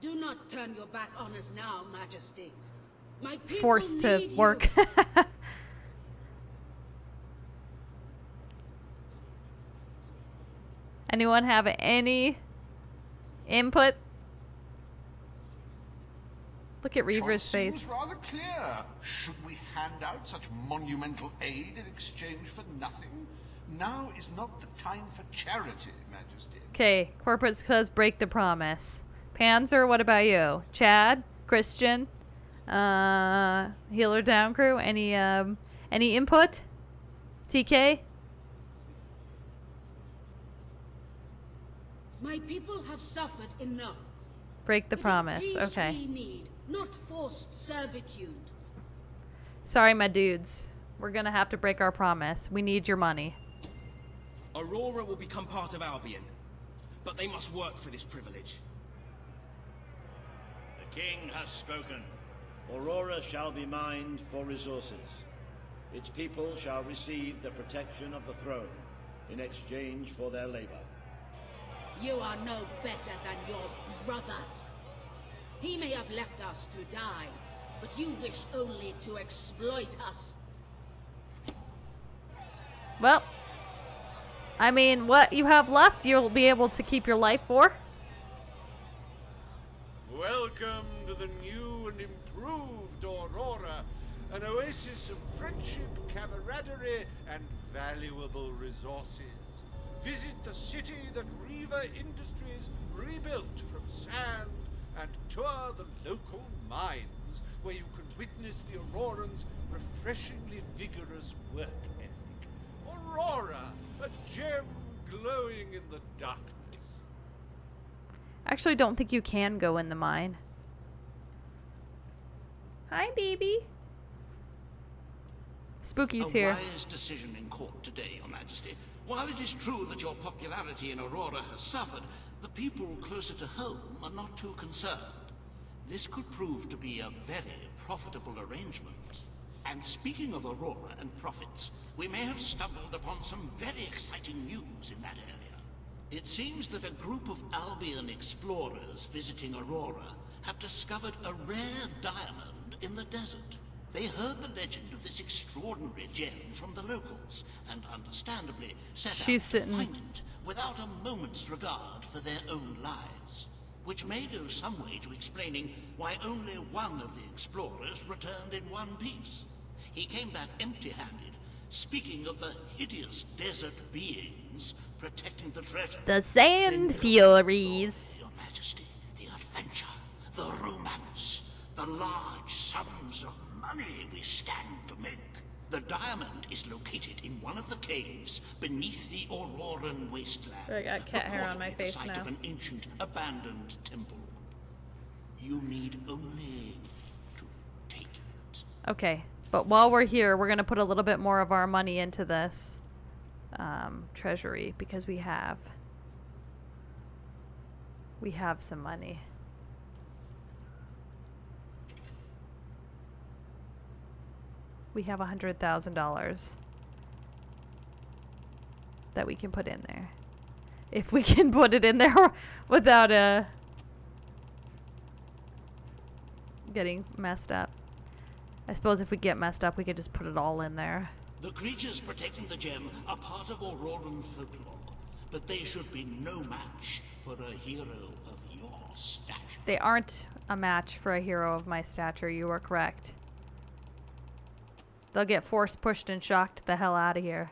S15: Do not turn your back on us now, Majesty. My people
S1: forced to
S15: need
S1: work.
S15: you.
S1: Anyone have any input? Look at Reaver's
S2: Choice
S1: face.
S2: seems rather clear. Should we hand out such monumental aid in exchange for nothing? Now is not the time for charity, Majesty.
S1: Okay, corporate says break the promise. Panzer, what about you? Chad, Christian, Healer Down Crew, any input? TK?
S15: My people have suffered enough.
S1: Break the promise.
S15: It is peace
S1: Okay.
S15: we need, not forced servitude.
S1: Sorry, my dudes. We're gonna have to break our promise. We need your money.
S12: Aurora will become part of Albion, but they must work for this privilege.
S13: The king has spoken. Aurora shall be mined for resources. Its people shall receive the protection of the throne in exchange for their labor.
S15: You are no better than your brother. He may have left us to die, but you wish only to exploit us.
S1: Well, I mean, what you have left, you'll be able to keep your life for.
S5: Welcome to the new and improved Aurora, an oasis of friendship, camaraderie, and valuable resources. Visit the city that Riva Industries rebuilt from sand and tour the local mines, where you can witness the Aurorans' refreshingly vigorous work ethic. Aurora, a gem glowing in the darkness.
S1: Actually, don't think you can go in the mine. Hi, baby. Spooky's here.
S2: A wise decision in court today, Your Majesty. While it is true that your popularity in Aurora has suffered, the people closer to home are not too concerned. This could prove to be a very profitable arrangement. And speaking of Aurora and profits, we may have stumbled upon some very exciting news in that area. It seems that a group of Albion explorers visiting Aurora have discovered a rare diamond in the desert. They heard the legend of this extraordinary gem from the locals, and understandably set out to find it without a moment's regard for their own lives. Which may go some way to explaining why only one of the explorers returned in one piece. He came back empty-handed, speaking of the hideous desert beings protecting the treasure.
S1: The Sand Furies.
S2: Your Majesty, the adventure, the romance, the large sums of money we stand to make. The diamond is located in one of the caves beneath the Auroran wasteland.
S1: I got cat hair on my
S2: reportedly
S1: face
S2: the site
S1: now.
S2: of an ancient abandoned temple. You need only to take it.
S1: Okay, but while we're here, we're gonna put a little bit more of our money into this treasury because we have some money. We have $100,000 that we can put in there. If we can put it in there without getting messed up. I suppose if we get messed up, we could just put it all in there.
S2: The creatures protecting the gem are part of Auroran folklore, but they should be no match for a hero of your stature.
S1: They aren't a match for a hero of my stature. You are correct. They'll get force pushed and shocked the hell out of here.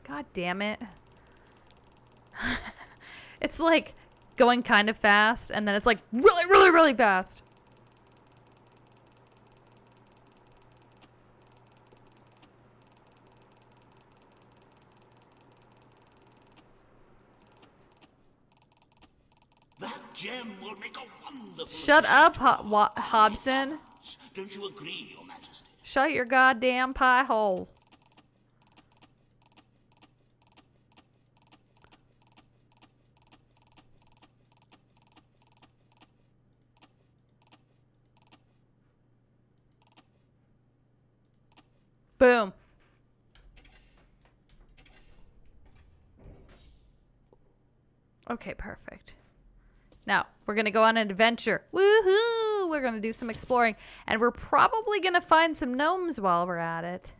S1: God damn it. It's like going kind of fast, and then it's like really, really, really fast.
S2: That gem will make a wonderful...
S1: Shut up, Hobson.
S2: Don't you agree, Your Majesty?
S1: Shut your goddamn pie hole. Boom. Okay, perfect. Now, we're going to go on an adventure. Woohoo! We're going to do some exploring. And we're probably going to find some gnomes while we're at it.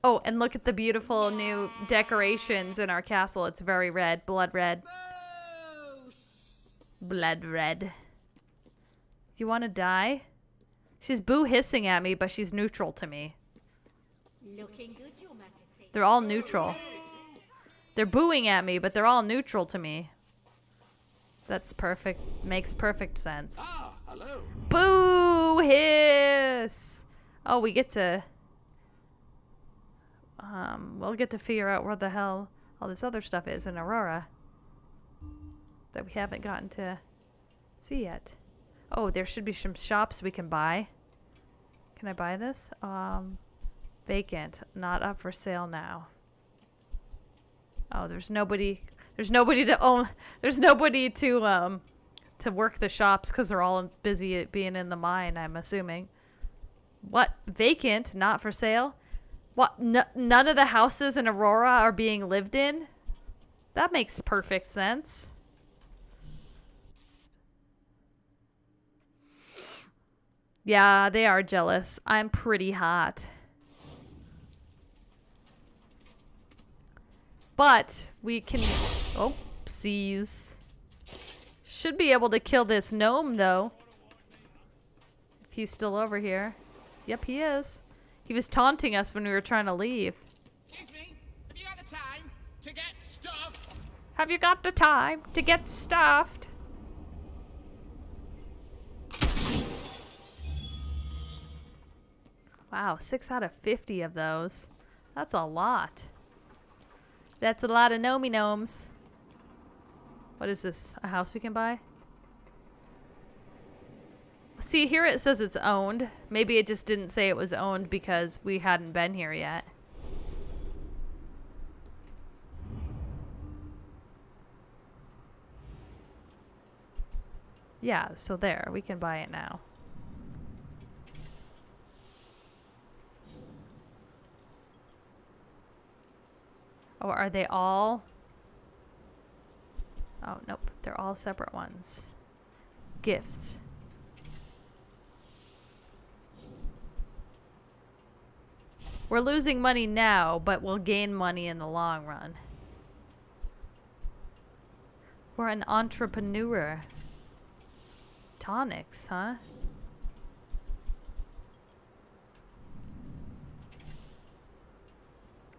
S1: Oh, and look at the beautiful new decorations in our castle. It's very red. Blood red. Blood red. You want to die? She's boo hissing at me, but she's neutral to me.
S7: Looking good, Your Majesty.
S1: They're all neutral. They're booing at me, but they're all neutral to me. That's perfect. Makes perfect sense.
S5: Ah, hello.
S1: Boo hiss! Oh, we get to... we'll get to figure out where the hell all this other stuff is in Aurora that we haven't gotten to see yet. Oh, there should be some shops we can buy. Can I buy this? Vacant. Not up for sale now. Oh, there's nobody to own. There's nobody to work the shops because they're all busy at being in the mine, I'm assuming. What? Vacant? Not for sale? What? None of the houses in Aurora are being lived in? That makes perfect sense. Yeah, they are jealous. I'm pretty hot. But we can... Oopsies. Should be able to kill this gnome, though. If he's still over here. Yep, he is. He was taunting us when we were trying to leave.
S3: Excuse me, have you got the time to get stuffed?
S1: Have you got the time to get stuffed? Wow, 6 out of 50 of those. That's a lot. That's a lot of gnomes. What is this? A house we can buy? See, here it says it's owned. Maybe it just didn't say it was owned because we hadn't been here yet. Yeah, so there. We can buy it now. Oh, are they all? Oh, nope. They're all separate ones. Gifts. We're losing money now, but we'll gain money in the long run. We're an entrepreneur. Tonics, huh?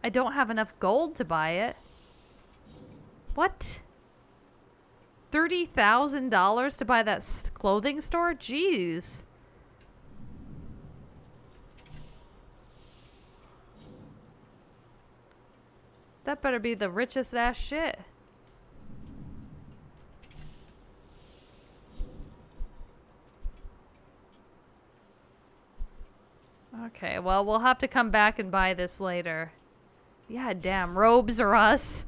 S1: I don't have enough gold to buy it. What? $30,000 to buy that clothing store? Jeez. That better be the richest ass shit. Okay, well, we'll have to come back and buy this later. Yeah, damn. Robes are us.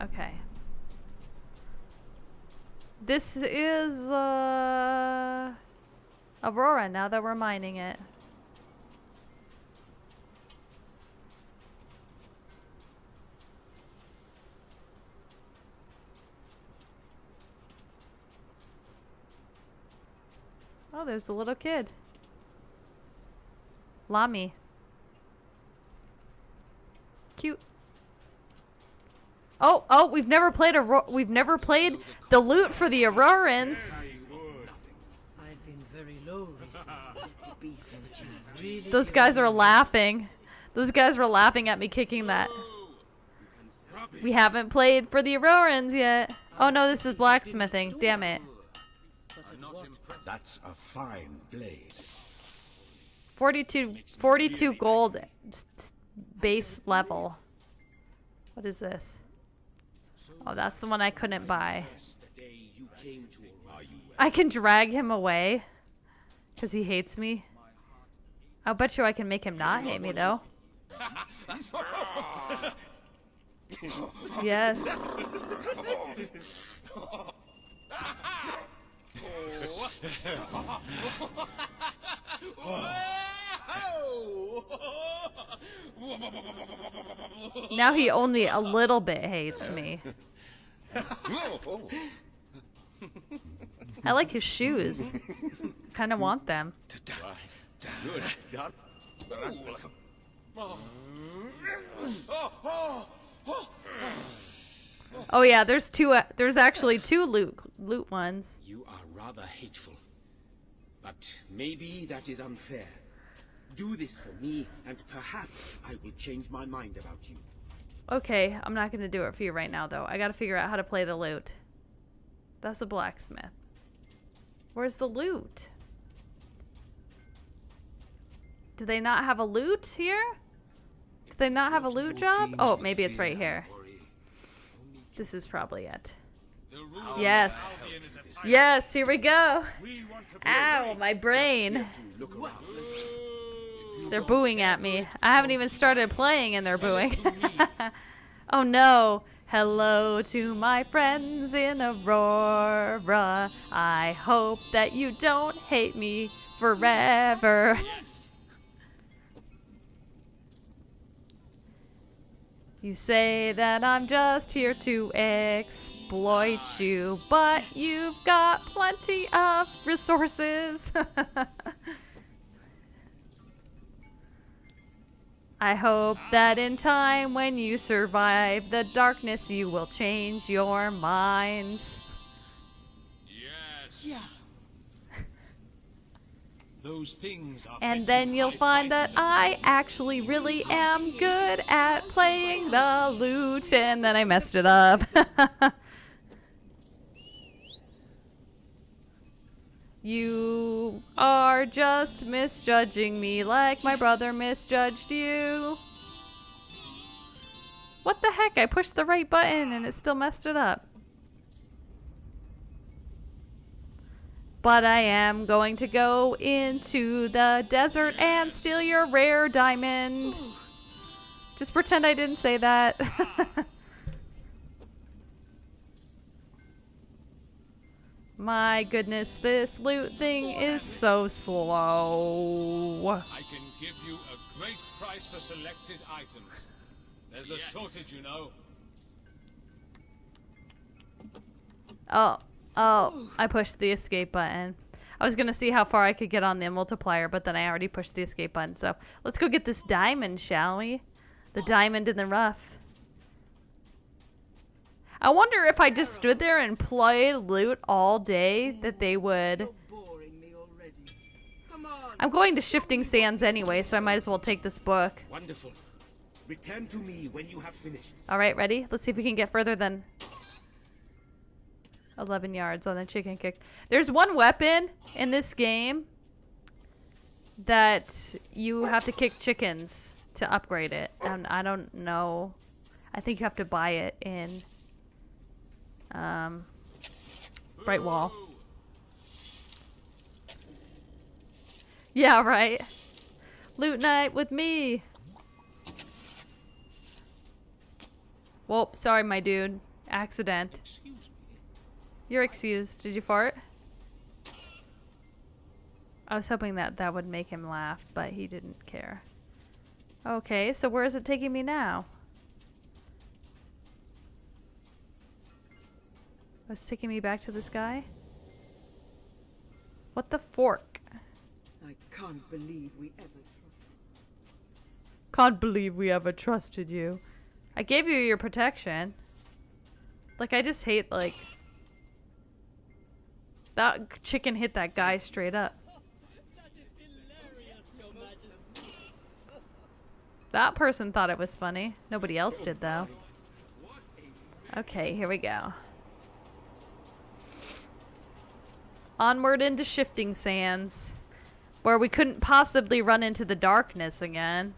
S1: Okay. This is, Aurora, now that we're mining it. Oh, there's a little kid. Lami. Cute. Oh, we've never played the loot for the Aurorans.
S16: I've been very low recently.
S1: Those guys are laughing. Those guys were laughing at me kicking that. We haven't played for the Aurorans yet. Oh no, this is blacksmithing. Damn it.
S2: That's a fine blade.
S1: 42 gold base level. What is this? Oh, that's the one I couldn't buy. I can drag him away because he hates me. I'll bet you I can make him not hate me though. Yes. Now he only a little bit hates me. I like his shoes. Kind of want them. Oh yeah, there's actually two loot ones.
S12: You are rather hateful. But maybe that is unfair. Do this for me, and perhaps I will change my mind about you.
S1: Okay, I'm not gonna do it for you right now though. I gotta figure out how to play the lute. That's a blacksmith. Where's the lute? Do they not have a loot here? Do they not have a loot job? Oh, maybe it's right here. This is probably it. Yes. Yes, here we go. Ow, my brain. They're booing at me. I haven't even started playing and they're booing. Oh no. Hello to my friends in Aurora. I hope that you don't hate me forever. You say that I'm just here to exploit you, but you've got plenty of resources. I hope that in time when you survive the darkness, you will change your minds.
S11: Yes. Yeah. Those things are
S1: And then you'll find that I actually really am good at playing the lute, and then I messed it up. You are just misjudging me like my brother misjudged you. What the heck? I pushed the right button and it still messed it up. But I am going to go into the desert and steal your rare diamond. Just pretend I didn't say that. My goodness, this loot thing is so slow.
S11: I can give you a great price for selected items. There's a shortage, you know.
S1: Oh, I pushed the escape button. I was gonna see how far I could get on the multiplier, but then I already pushed the escape button. So let's go get this diamond, shall we? The diamond in the rough. I wonder if I just stood there and played loot all day, that they would... I'm going to Shifting Sands anyway, so I might as well take this book.
S12: Wonderful. Return to me when you have finished.
S1: Alright, ready? Let's see if we can get further than 11 yards on the chicken kick. There's one weapon in this game that you have to kick chickens to upgrade it. And I don't know. I think you have to buy it in... Bright Wall. Yeah, right. Loot night with me. Whoa, sorry, my dude. Accident.
S2: Excuse me.
S1: You're excused. Did you fart? I was hoping that that would make him laugh, but he didn't care. Okay, so where is it taking me now? It's taking me back to this guy? What the fork?
S16: I can't believe we ever
S1: Can't believe we ever trusted you. I gave you your protection. Like, I just hate, like... That chicken hit that guy straight up.
S16: That is hilarious, Your Majesty.
S1: That person thought it was funny. Nobody else did, though. Okay, here we go. Onward into Shifting Sands, where we couldn't possibly run into the darkness again.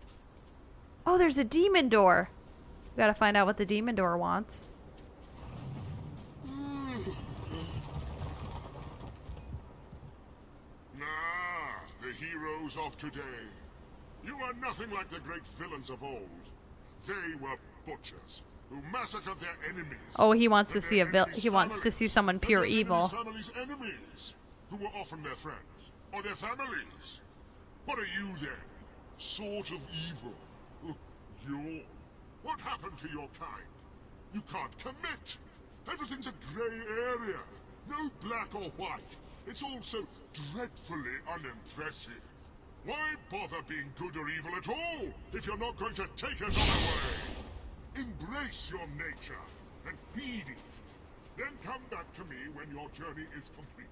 S1: Oh, there's a demon door. We gotta find out what the demon door wants.
S10: Ah, the heroes of today. You are nothing like the great villains of old. They were butchers who massacred their enemies.
S1: Oh, he wants to see he wants to see someone pure evil.
S10: Families' enemies, who were often their friends or their families. What are you then? Sort of evil. You're. What happened to your kind? You can't commit. Everything's a grey area. No black or white. It's all so dreadfully unimpressive. Why bother being good or evil at all if you're not going to take it all away? Embrace your nature and feed it. Then come back to me when your journey is complete.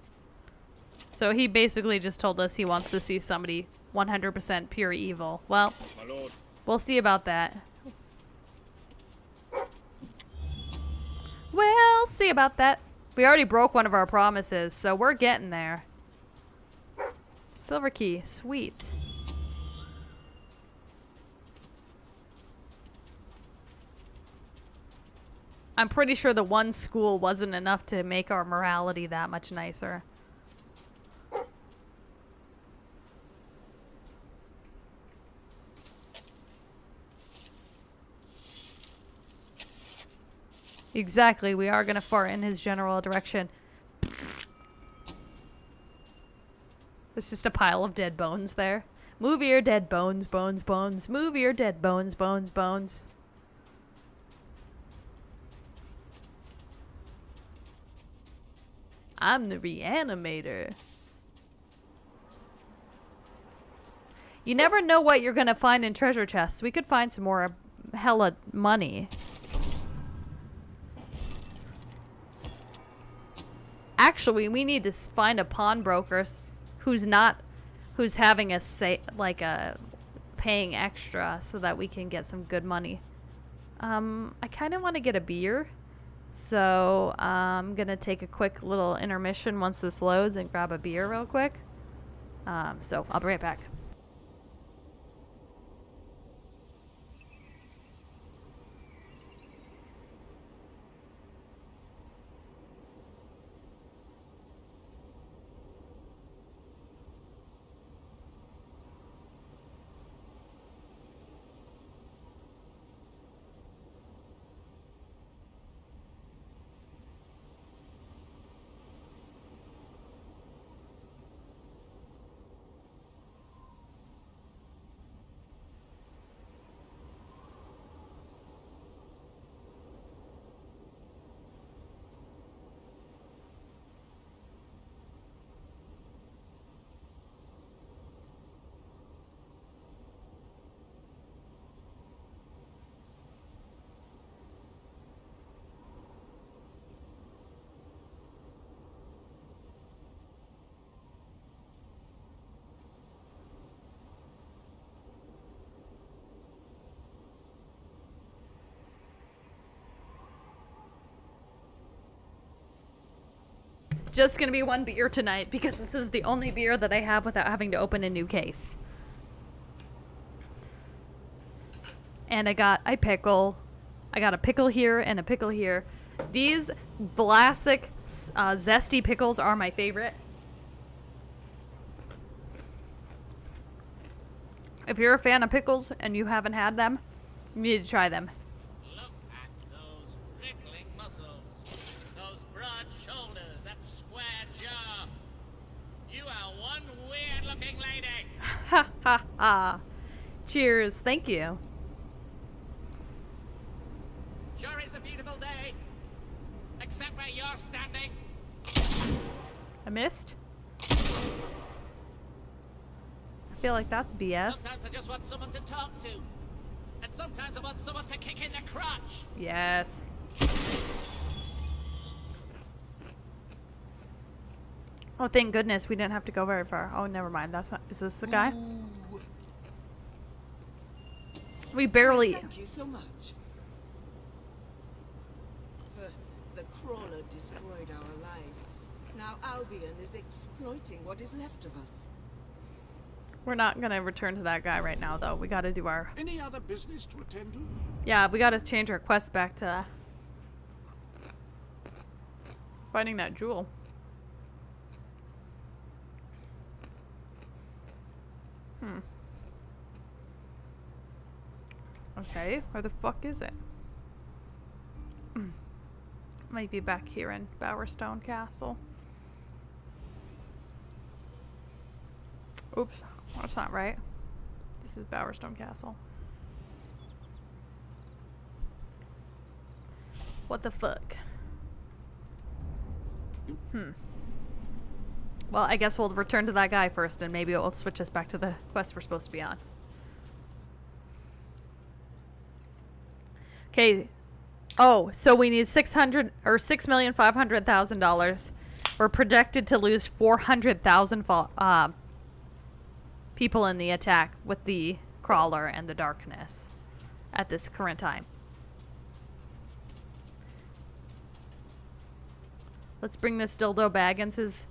S1: So he basically just told us he wants to see somebody 100% pure evil. Well,
S11: my lord.
S1: We'll see about that. We'll see about that. We already broke one of our promises, so we're getting there. Silver key, sweet. I'm pretty sure the one school wasn't enough to make our morality that much nicer. Exactly, we are gonna fart in his general direction. There's just a pile of dead bones there. Move your dead bones, bones, bones. Move your dead bones, bones, bones. I'm the reanimator. You never know what you're gonna find in treasure chests. We could find some more hella money. Actually, we need to find a pawnbroker who's having a paying extra so that we can get some good money. I kind of want to get a beer, so I'm gonna take a quick little intermission once this loads and grab a beer real quick. So I'll be right back. Just gonna be one beer tonight because this is the only beer that I have without having to open a new case. And I got a pickle. I got a pickle here and a pickle here. These classic zesty pickles are my favorite. If you're a fan of pickles and you haven't had them, you need to try them. Ha ha ha. Cheers. Thank you.
S3: Sure is a beautiful day. Except where you're standing.
S1: I missed. I feel like that's BS.
S3: Sometimes I just want someone to talk to. And sometimes I want someone to kick in the crotch.
S1: Yes. Oh, thank goodness we didn't have to go very far. Oh, never mind. That's not. Is this the guy?
S4: Ooh.
S1: We barely.
S4: Thank you so much. First, the crawler destroyed our lives. Now Albion is exploiting what is left of us.
S1: We're not gonna return to that guy right now, though. We gotta do our.
S5: Any other business to attend to?
S1: Yeah, we gotta change our quest back to finding that jewel. Okay, where the fuck is it? Might be back here in Bowerstone Castle. Oops, that's not right. This is Bowerstone Castle. What the fuck? Well, I guess we'll return to that guy first, and maybe it will switch us back to the quest we're supposed to be on. Okay. Oh, so we need $6,500,000. We're projected to lose 400,000 people in the attack with the crawler and the darkness at this current time. Let's bring this dildo Baggins'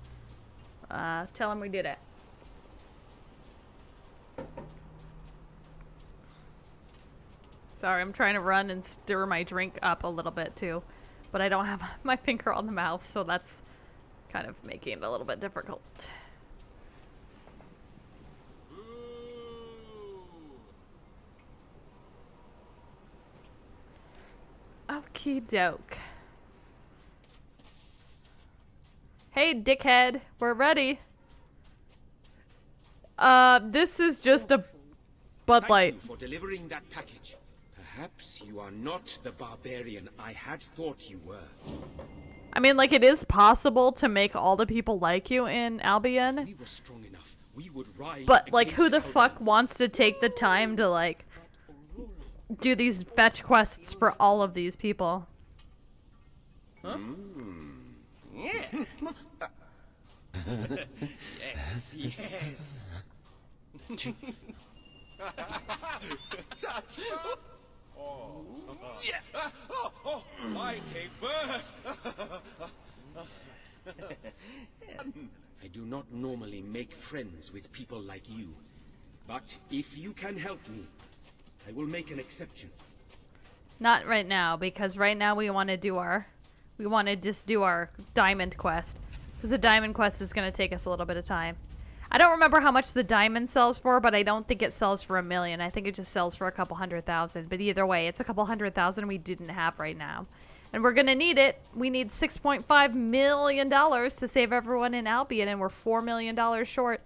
S1: tell him we did it. Sorry, I'm trying to run and stir my drink up a little bit too. But I don't have my finger on the mouse, so that's kind of making it a little bit difficult. Okie doke. Hey, dickhead, we're ready. This is just a Bud Light.
S12: Thank you for delivering that package. Perhaps you are not the barbarian I had thought you were.
S1: I mean, like, it is possible to make all the people like you in Albion.
S12: We were strong enough. We would rise.
S1: But, like, who the fuck wants to take the time to, like, do these fetch quests for all of these people?
S12: Huh? Yeah. Yes, yes. Such fun. Oh, yeah. Oh, like a bird. I do not normally make friends with people like you, but if you can help me, I will make an exception.
S1: Not right now, because right now we want to just do our diamond quest, because the diamond quest is going to take us a little bit of time. I don't remember how much the diamond sells for, but I don't think it sells for 1 million. I think it just sells for a couple 100,000. But either way, it's a couple 100,000 we didn't have right now. And we're going to need it. We need $6.5 million to save everyone in Albion, and we're $4 million short.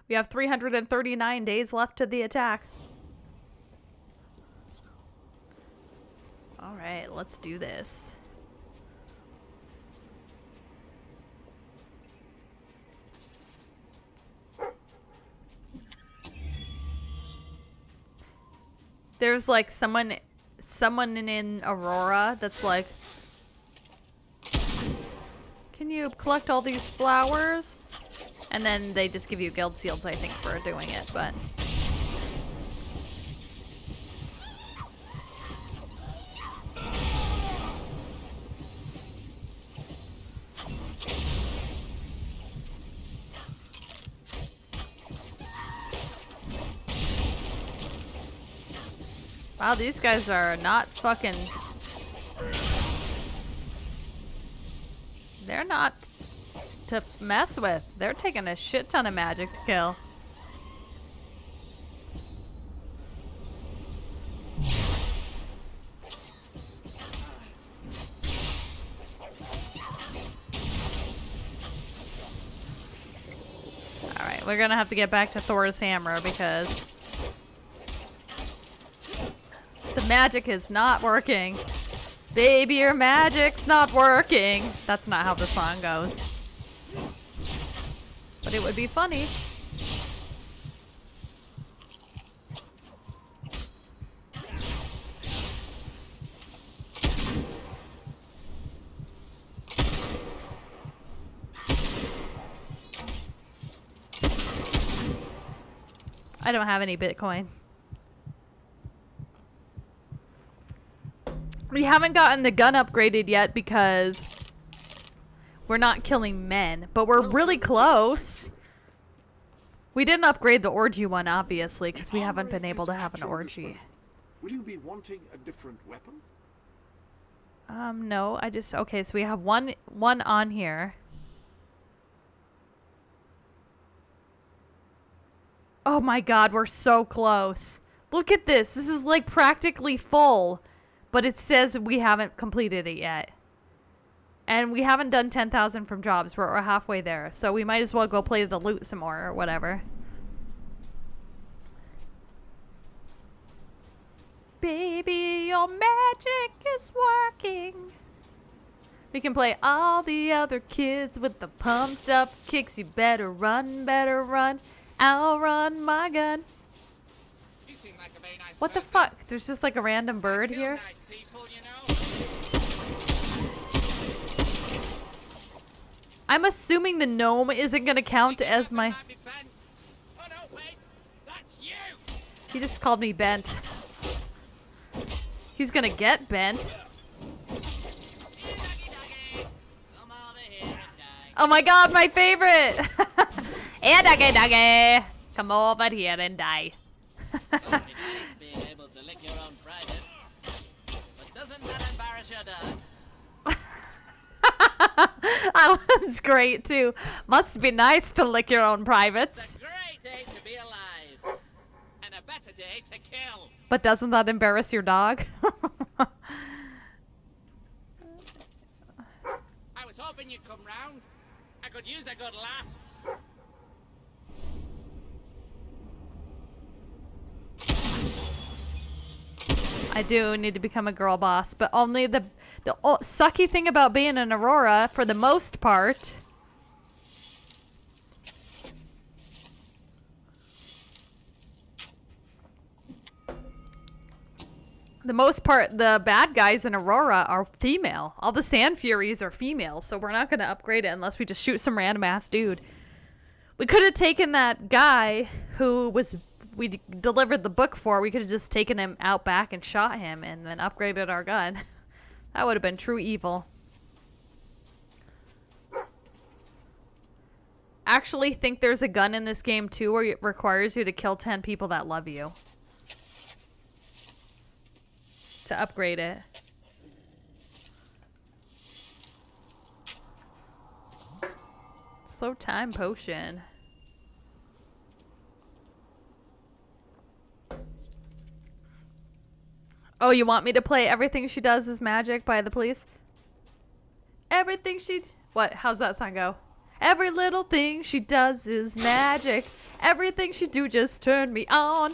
S1: We have 339 days left to the attack. All right, let's do this. There's like someone in Aurora that's like, can you collect all these flowers? And then they just give you guild seals, I think, for doing it, but... Wow, these guys are not fucking... They're not to mess with. They're taking a shit ton of magic to kill. Alright, we're gonna have to get back to Thor's hammer because the magic is not working. Baby, your magic's not working. That's not how the song goes. But it would be funny. I don't have any Bitcoin. We haven't gotten the gun upgraded yet because we're not killing men, but we're really close. We didn't upgrade the orgy one, obviously, because we haven't been able to have an orgy.
S5: Will you be wanting a different weapon?
S1: No, okay, so we have one on here. Oh my god, we're so close. Look at this. This is like practically full. But it says we haven't completed it yet. And we haven't done 10,000 from jobs. We're halfway there. So we might as well go play the loot some more or whatever. Baby, your magic is working. We can play all the other kids with the pumped up kicks. You better run, I'll run my gun.
S3: You seem like a very nice
S1: What the fuck? There's just like a random bird here.
S3: nice people, you know?
S1: I'm assuming the gnome isn't gonna count as my...
S3: Oh no, wait! That's you!
S1: He just called me bent. He's gonna get bent. Oh my god, my favorite! Hey, doggy doggy! Come over here and die.
S3: Must be nice being able to lick your own privates. But doesn't that embarrass your dog?
S1: That one's great too. Must be nice to lick your own privates.
S3: It's a great day to be alive. And a better day to kill.
S1: But doesn't that embarrass your dog?
S3: I was hoping you'd come round. I could use a good laugh.
S1: I do need to become a girl boss, but only the sucky thing about being an Aurora, for the most part, the bad guys in Aurora are female. All the Sand Furies are female, so we're not going to upgrade it unless we just shoot some random ass dude. We could have taken that guy who we delivered the book for. We could have just taken him out back and shot him and then upgraded our gun. That would have been true evil. Actually think there's a gun in this game too where it requires you to kill 10 people that love you to upgrade it. Slow time potion. Oh, you want me to play Everything She Does Is Magic by The Police? Everything she... What? How's that song go? Every little thing she does is magic. Everything she do just turned me on.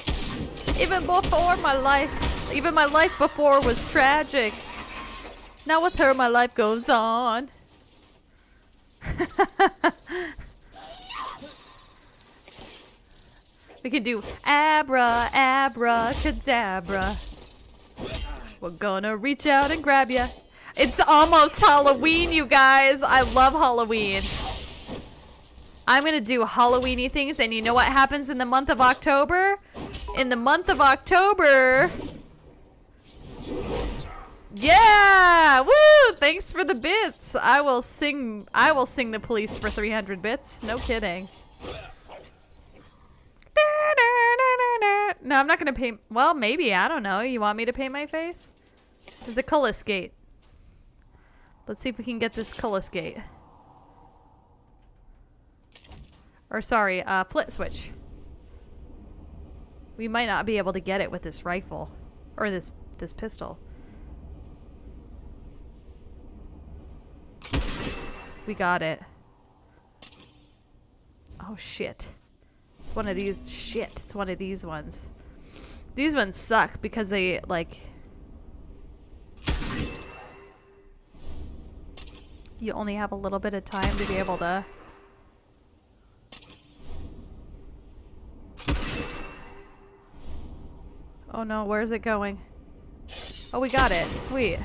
S1: Even my life before was tragic. Now with her, my life goes on. We can do abra, abra, cadabra. We're gonna reach out and grab ya. It's almost Halloween, you guys. I love Halloween. I'm gonna do Halloween-y things, and you know what happens in the month of October? In the month of October... Yeah! Woo! Thanks for the bits. I will sing The Police for 300 bits. No kidding. No, I'm not gonna paint. Well, maybe. I don't know. You want me to paint my face? There's a Cullis gate. Let's see if we can get this Cullis gate. Or sorry, flit switch. We might not be able to get it with this rifle. Or this pistol. We got it. Oh shit. It's one of these. Shit, it's one of these ones. These ones suck because they, like... You only have a little bit of time to be able to... Oh no, where's it going? Oh, we got it. Sweet.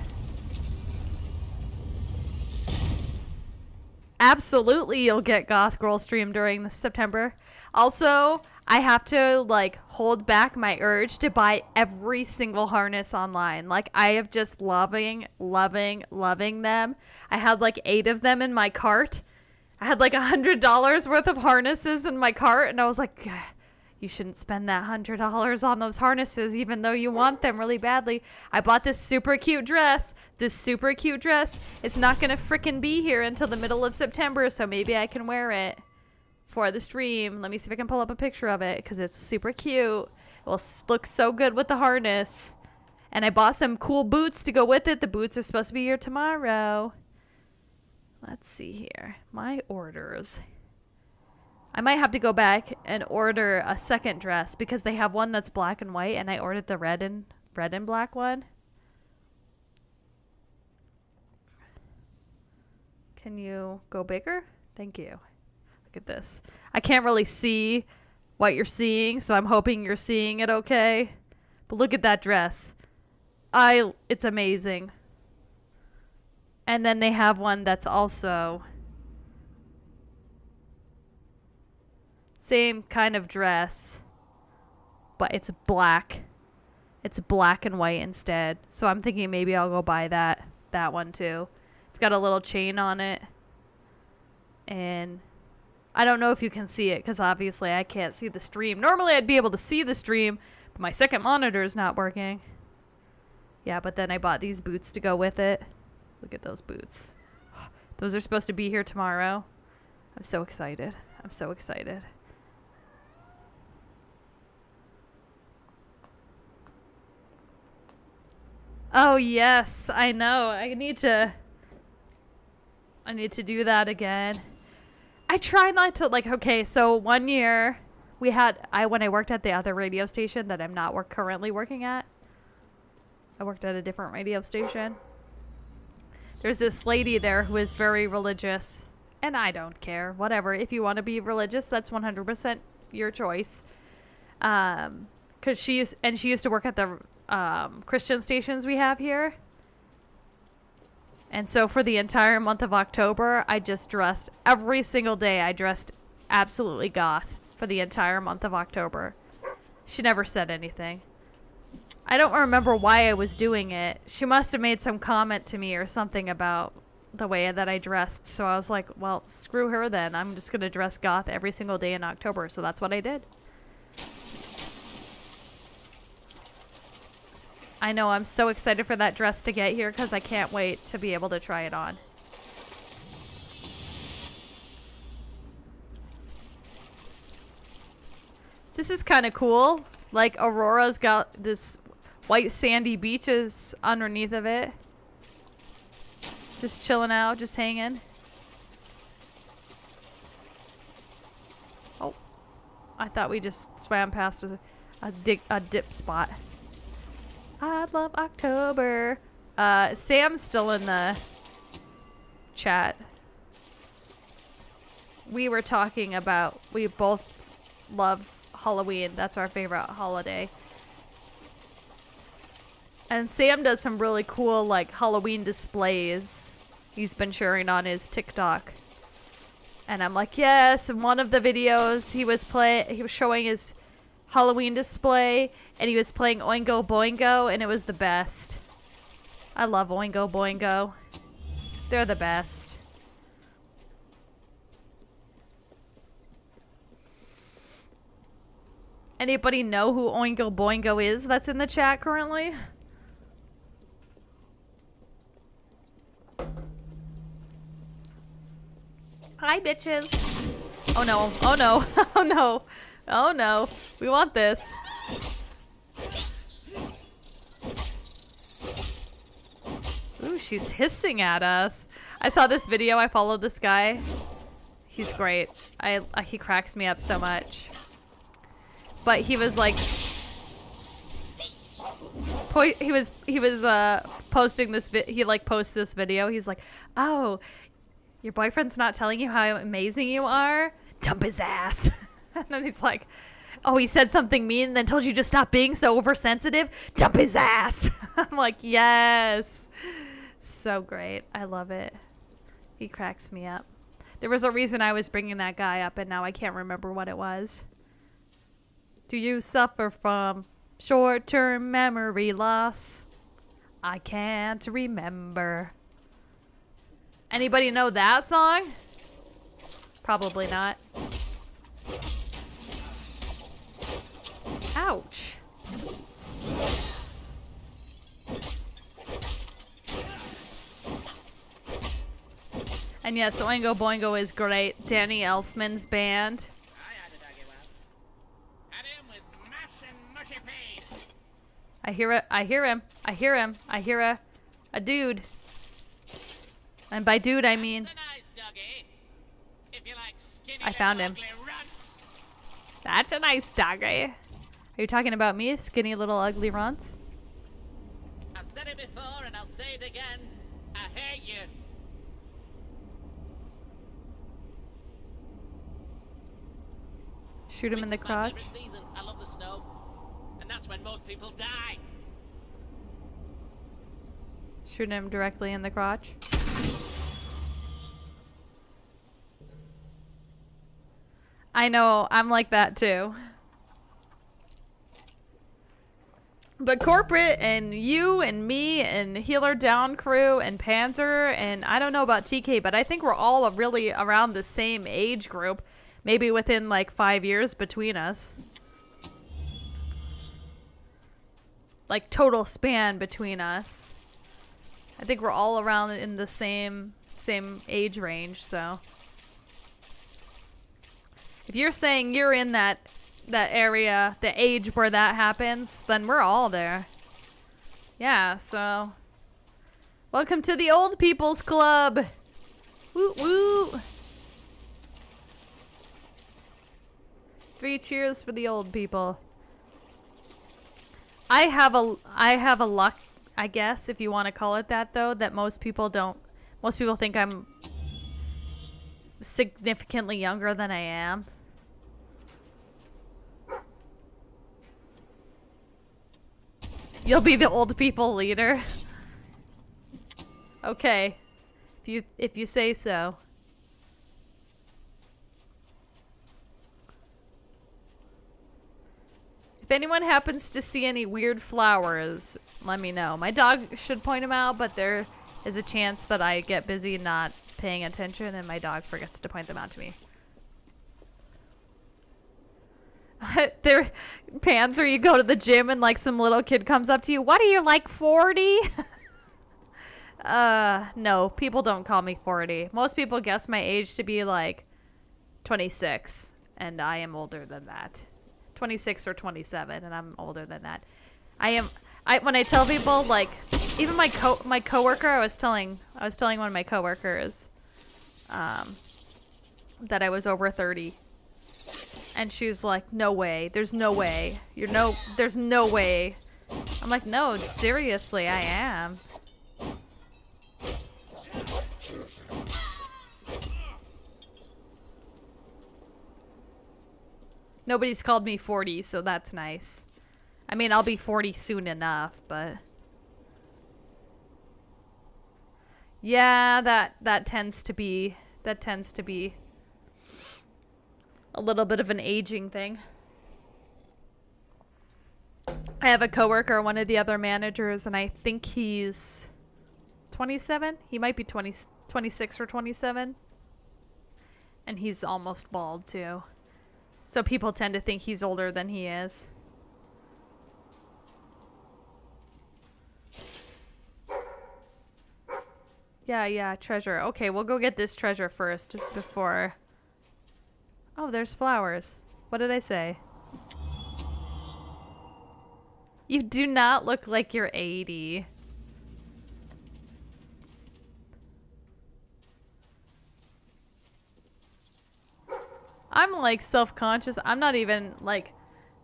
S1: Absolutely, you'll get Goth Girl stream during this September. Also, I have to, like, hold back my urge to buy every single harness online. Like, I have just loving them. I had, like, 8 of them in my cart. I had, like, $100 worth of harnesses in my cart, and I was like, you shouldn't spend that $100 on those harnesses, even though you want them really badly. I bought this super cute dress. This super cute dress. It's not gonna frickin' be here until the middle of September, so maybe I can wear it for the stream. Let me see if I can pull up a picture of it, because it's super cute. It will look so good with the harness. And I bought some cool boots to go with it. The boots are supposed to be here tomorrow. Let's see here. My orders. I might have to go back and order a second dress because they have one that's black and white, and I ordered the red and black one. Can you go bigger? Thank you. Look at this. I can't really see what you're seeing, so I'm hoping you're seeing it okay. But look at that dress. It's amazing. And then they have one that's also same kind of dress, but it's black. It's black and white instead. So I'm thinking maybe I'll go buy that one too. It's got a little chain on it. And I don't know if you can see it because obviously I can't see the stream. Normally I'd be able to see the stream, but my second monitor is not working. Yeah, but then I bought these boots to go with it. Look at those boots. Those are supposed to be here tomorrow. I'm so excited. I'm so excited. Oh yes, I know. I need to do that again. I try not to, like, okay, so one year when I worked at the other radio station that I'm not currently working at. I worked at a different radio station. There's this lady there who is very religious, and I don't care. Whatever. If you want to be religious, that's 100% your choice. 'Cause she used to work at the Christian stations we have here. And so for the entire month of October, I just dressed every single day. I dressed absolutely goth for the entire month of October. She never said anything. I don't remember why I was doing it. She must have made some comment to me or something about the way that I dressed. So I was like, well, screw her then. I'm just going to dress goth every single day in October. So that's what I did. I know, I'm so excited for that dress to get here because I can't wait to be able to try it on. This is kind of cool. Like, Aurora's got this white sandy beaches underneath of it. Just chilling out, just hanging. Oh, I thought we just swam past a dip spot. I love October. Sam's still in the chat. We were talking about, we both love Halloween. That's our favorite holiday. And Sam does some really cool, like, Halloween displays. He's been sharing on his TikTok. And I'm like, yes. In one of the videos, he was showing his Halloween display, and he was playing Oingo Boingo, and it was the best. I love Oingo Boingo. They're the best. Anybody know who Oingo Boingo is that's in the chat currently? Hi, bitches. Oh no, oh no, oh no. Oh no, we want this. Ooh, she's hissing at us. I saw this video, I followed this guy. He's great. He cracks me up so much. But he was like, he was posting this he like posts this video. He's like, oh, your boyfriend's not telling you how amazing you are? Dump his ass. And then he's like, oh, he said something mean and then told you to stop being so oversensitive? Dump his ass. I'm like, yes. So great. I love it. He cracks me up. There was a reason I was bringing that guy up, and now I can't remember what it was. Do you suffer from short-term memory loss? I can't remember. Anybody know that song? Probably not. Ouch. And yes, Oingo Boingo is great. Danny Elfman's band. I hear it. I hear him. I hear him. I hear a dude. And by dude, I mean... I found him. That's a nice doggy. Are you talking about me, skinny little ugly runts?
S3: I've said it before and I'll say it again. I hate you.
S1: Shoot him in the crotch.
S3: Season. I love the snow. And that's when most people die.
S1: Shoot him directly in the crotch. I know, I'm like that too. But corporate and you and me and Healer Down crew and Panzer and I don't know about TK, but I think we're all really around the same age group. Maybe within like 5 years between us. Like total span between us. I think we're all around in the same age range, so. If you're saying you're in that area, the age where that happens, then we're all there. Yeah, so. Welcome to the old people's club. Woo woo. 3 cheers for the old people. I have a luck, I guess, if you want to call it that, though, that most people think I'm significantly younger than I am. You'll be the old people leader. Okay. If you say so. If anyone happens to see any weird flowers, let me know. My dog should point them out, but there is a chance that I get busy not paying attention and my dog forgets to point them out to me. There, Panzer, you go to the gym and like some little kid comes up to you. What are you, like 40? No, people don't call me 40. Most people guess my age to be like 26, and I am older than that. 26 or 27, and I'm older than that. When I tell people, like, even my coworker, I was telling one of my coworkers that I was over 30. And she's like, no way. There's no way. There's no way. I'm like, no, seriously, I am. Nobody's called me 40, so that's nice. I mean, I'll be 40 soon enough, but... Yeah, that tends to be a little bit of an aging thing. I have a coworker, one of the other managers, and I think he's 27. He might be 26 or 27. And he's almost bald, too. So people tend to think he's older than he is. Yeah, treasure. Okay, we'll go get this treasure first before... Oh, there's flowers. What did I say? You do not look like you're 80. I'm like self-conscious. I'm not even like...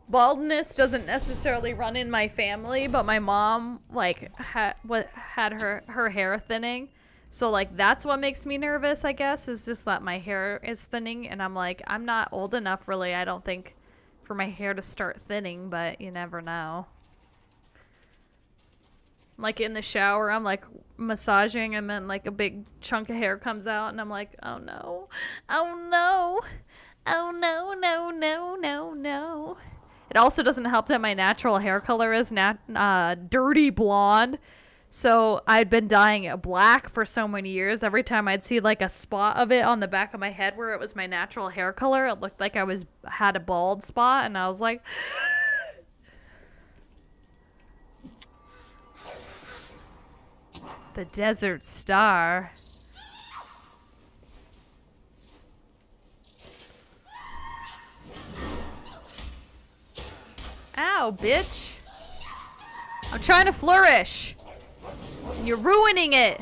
S1: Baldness doesn't necessarily run in my family, but my mom like had her hair thinning. So like that's what makes me nervous, I guess, is just that my hair is thinning, and I'm like, I'm not old enough really, I don't think, for my hair to start thinning, but you never know. Like in the shower, I'm like massaging, and then like a big chunk of hair comes out, and I'm like, oh no, oh no, oh no, no, no, no, no. It also doesn't help that my natural hair color is dirty blonde. So I'd been dyeing it black for so many years. Every time I'd see like a spot of it on the back of my head where it was my natural hair color, it looked like I had a bald spot, and I was like... The Desert Star. Ow, bitch. I'm trying to flourish. And you're ruining it.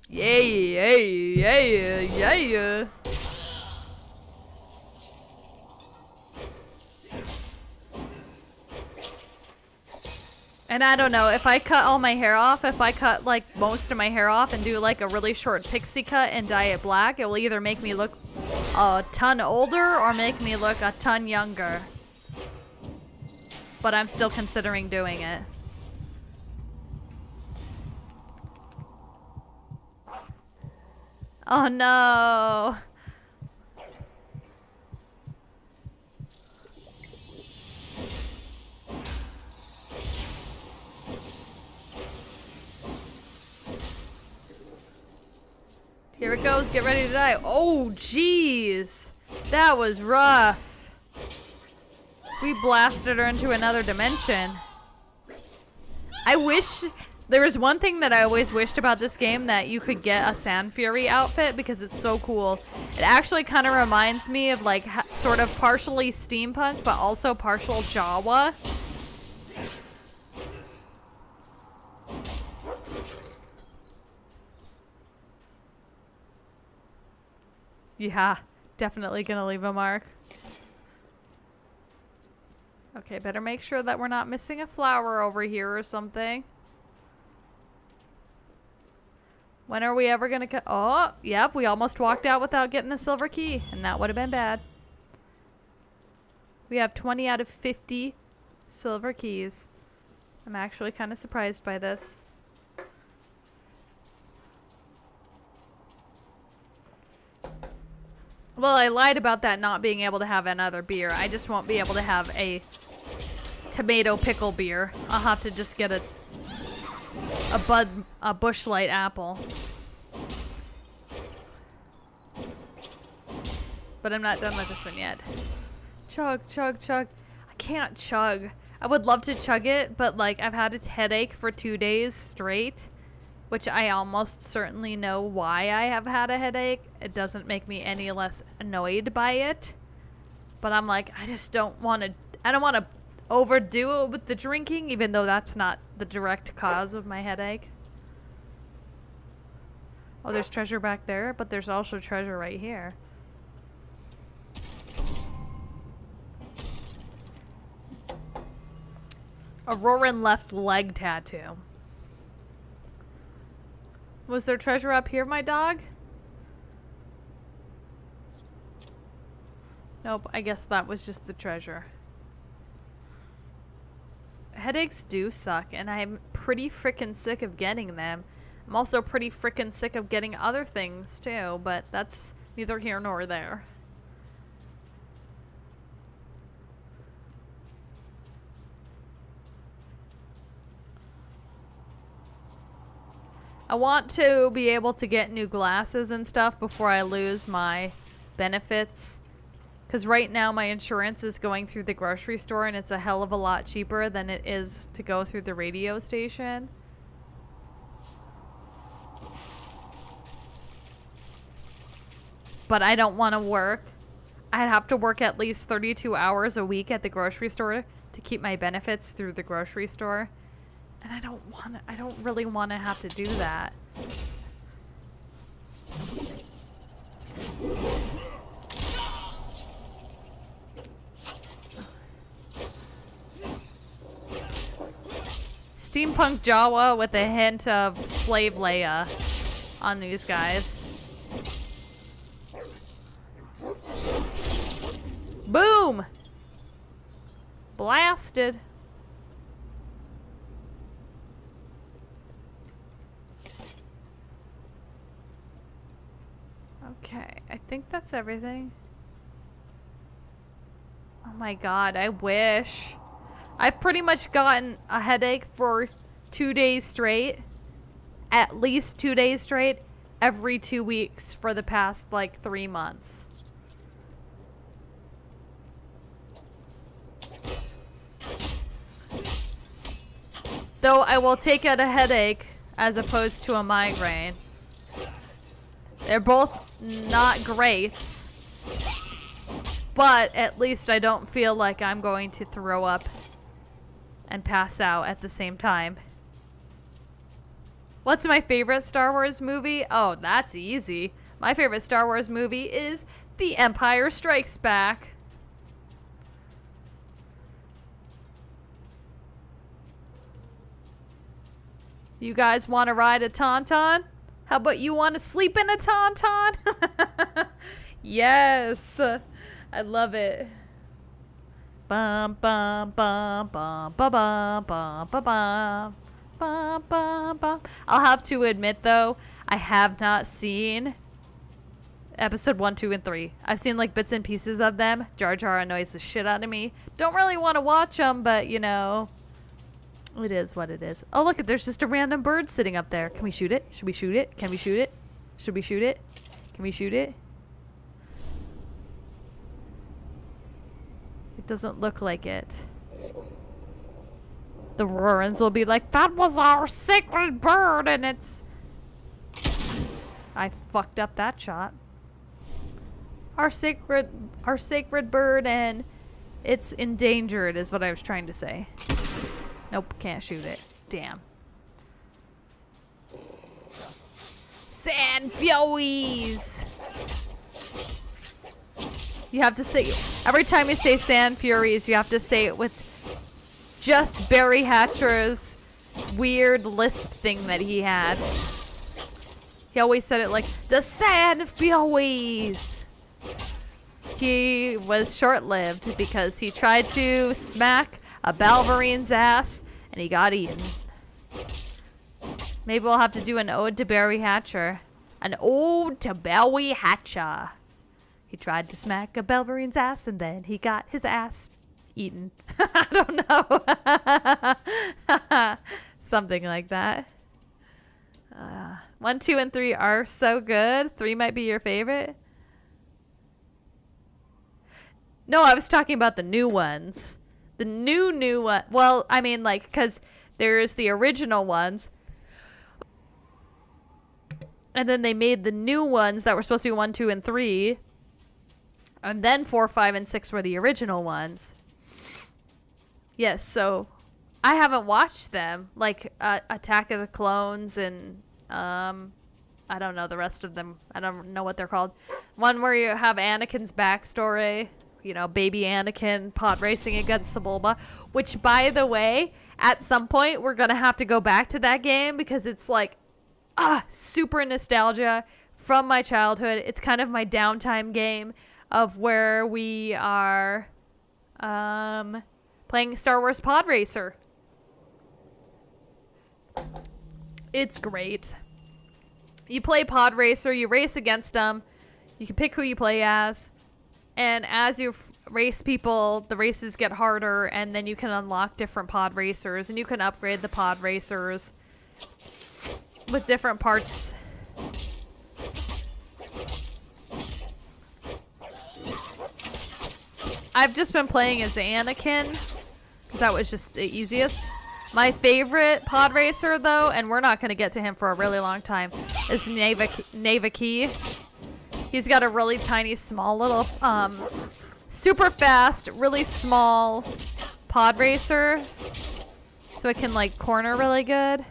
S1: Yeah. And I don't know, if I cut all my hair off, if I cut like most of my hair off and do like a really short pixie cut and dye it black, it will either make me look a ton older or make me look a ton younger. But I'm still considering doing it. Oh no. Here it goes. Get ready to die. Oh, jeez. That was rough. We blasted her into another dimension. I wish... There was one thing that I always wished about this game, that you could get a Sand Fury outfit because it's so cool. It actually kind of reminds me of like sort of partially steampunk but also partial Jawa. Yeah, definitely gonna leave a mark. Okay, better make sure that we're not missing a flower over here or something. When are we ever gonna oh, yep, we almost walked out without getting the silver key, and that would have been bad. We have 20 out of 50 silver keys. I'm actually kind of surprised by this. Well, I lied about that not being able to have another beer. I just won't be able to have a tomato pickle beer. I'll have to just get a Busch Light apple. But I'm not done with this one yet. Chug, chug, chug. I can't chug. I would love to chug it, but like I've had a headache for 2 days straight, which I almost certainly know why I have had a headache. It doesn't make me any less annoyed by it. But I'm like, I just don't want to, I don't want to overdo it with the drinking, even though that's not the direct cause of my headache. Oh, there's treasure back there, but there's also treasure right here. A Roaring left leg tattoo. Was there treasure up here, my dog? Nope, I guess that was just the treasure. Headaches do suck, and I'm pretty frickin' sick of getting them. I'm also pretty frickin' sick of getting other things, too, but that's neither here nor there. I want to be able to get new glasses and stuff before I lose my benefits. Because right now my insurance is going through the grocery store and it's a hell of a lot cheaper than it is to go through the radio station. But I don't want to work. I'd have to work at least 32 hours a week at the grocery store to keep my benefits through the grocery store. And I don't really want to have to do that. Steampunk Jawa with a hint of Slave Leia on these guys. Boom! Blasted. Okay, I think that's everything. Oh my god, I wish. I've pretty much gotten a headache for 2 days straight. At least 2 days straight. Every 2 weeks for the past, like, 3 months. Though I will take out a headache as opposed to a migraine. They're both not great, but at least I don't feel like I'm going to throw up and pass out at the same time. What's my favorite Star Wars movie? Oh, that's easy. My favorite Star Wars movie is The Empire Strikes Back. You guys want to ride a Tauntaun? How about you want to sleep in a Tauntaun? Yes. I love it. Bum bum bum bum bum bum bum bum bum bum bum bum. I'll have to admit though, I have not seen episode 1, 2, and 3. I've seen like bits and pieces of them. Jar Jar annoys the shit out of me. Don't really want to watch them, but you know, it is what it is. Oh look, there's just a random bird sitting up there. Can we shoot it? Should we shoot it? Can we shoot it? Should we shoot it? Can we shoot it? It doesn't look like it. The Rorans will be like, that was our sacred bird, and it's... I fucked up that shot. Our sacred bird, and it's endangered, is what I was trying to say. Nope, can't shoot it. Damn. Sand Furies! You have to say, every time you say Sand Furies, you have to say it with just Barry Hatcher's weird lisp thing that he had. He always said it like, the Sand Furies! He was short-lived because he tried to smack a Balverine's ass and he got eaten. Maybe we'll have to do an ode to Barry Hatcher. An ode to Barry Hatcher. He tried to smack a Balverine's ass and then he got his ass eaten. I don't know. Something like that. 1, 2, and 3 are so good. 3 might be your favorite. No, I was talking about the new ones. The new one. Well, I mean, like, because there's the original ones. And then they made the new ones that were supposed to be 1, 2, and 3. And then 4, 5, and 6 were the original ones. Yes, so I haven't watched them. Like, Attack of the Clones and, I don't know the rest of them. I don't know what they're called. One where you have Anakin's backstory. You know, baby Anakin pod racing against Sebulba. Which, by the way, at some point, we're going to have to go back to that game because it's like, super nostalgia from my childhood. It's kind of my downtime game of where we are playing Star Wars Pod Racer. It's great. You play Pod Racer, you race against them, you can pick who you play as, and as you race people, the races get harder, and then you can unlock different Pod Racers, and you can upgrade the Pod Racers with different parts. I've just been playing as Anakin because that was just the easiest. My favorite pod racer, though, and we're not going to get to him for a really long time, is Navaki. He's got a really tiny, small little, super fast, really small pod racer, so it can like corner really good.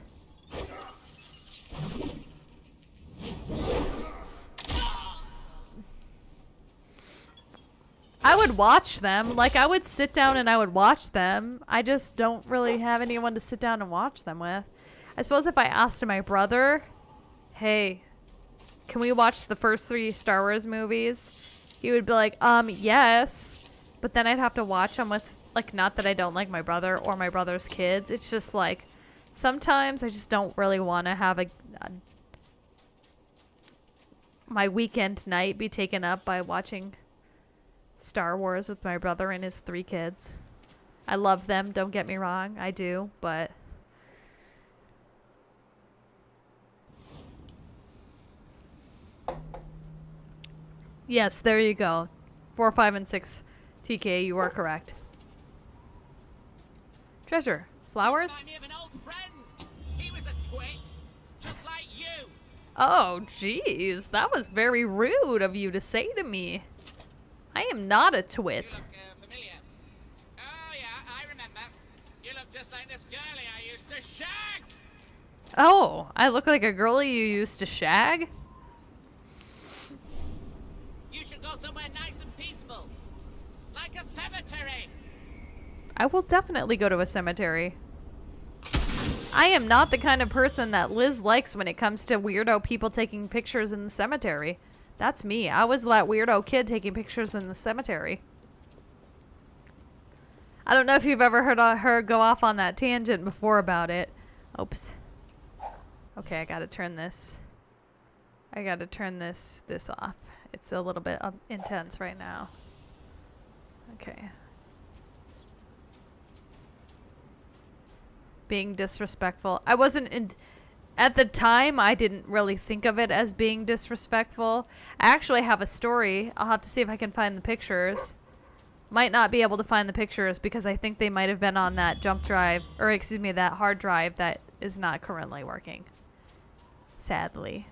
S1: I would watch them. Like, I would sit down and I would watch them. I just don't really have anyone to sit down and watch them with. I suppose if I asked my brother, hey, can we watch the first 3 Star Wars movies? He would be like, yes. But then I'd have to watch them with, like, not that I don't like my brother or my brother's kids. It's just like, sometimes I just don't really want to have my weekend night be taken up by watching Star Wars with my brother and his 3 kids. I love them, don't get me wrong, I do, but yes, there you go. 4, 5, and 6. TK, you are correct. Treasure. Flowers?
S3: He was a twit, just like you.
S1: Oh, jeez. That was very rude of you to say to me. I am not a twit.
S3: You look familiar. Oh yeah, I remember. You look just like this girlie I used to shag.
S1: Oh, I look like a girlie you used to shag?
S3: You should go somewhere nice and peaceful. Like a cemetery.
S1: I will definitely go to a cemetery. I am not the kind of person that Liz likes when it comes to weirdo people taking pictures in the cemetery. That's me. I was that weirdo kid taking pictures in the cemetery. I don't know if you've ever heard her go off on that tangent before about it. Oops. Okay, I gotta turn this. I gotta turn this off. It's a little bit intense right now. Okay. Being disrespectful. I wasn't at the time, I didn't really think of it as being disrespectful. I actually have a story. I'll have to see if I can find the pictures. Might not be able to find the pictures because I think they might have been on that jump drive, or excuse me, that hard drive that is not currently working. Sadly.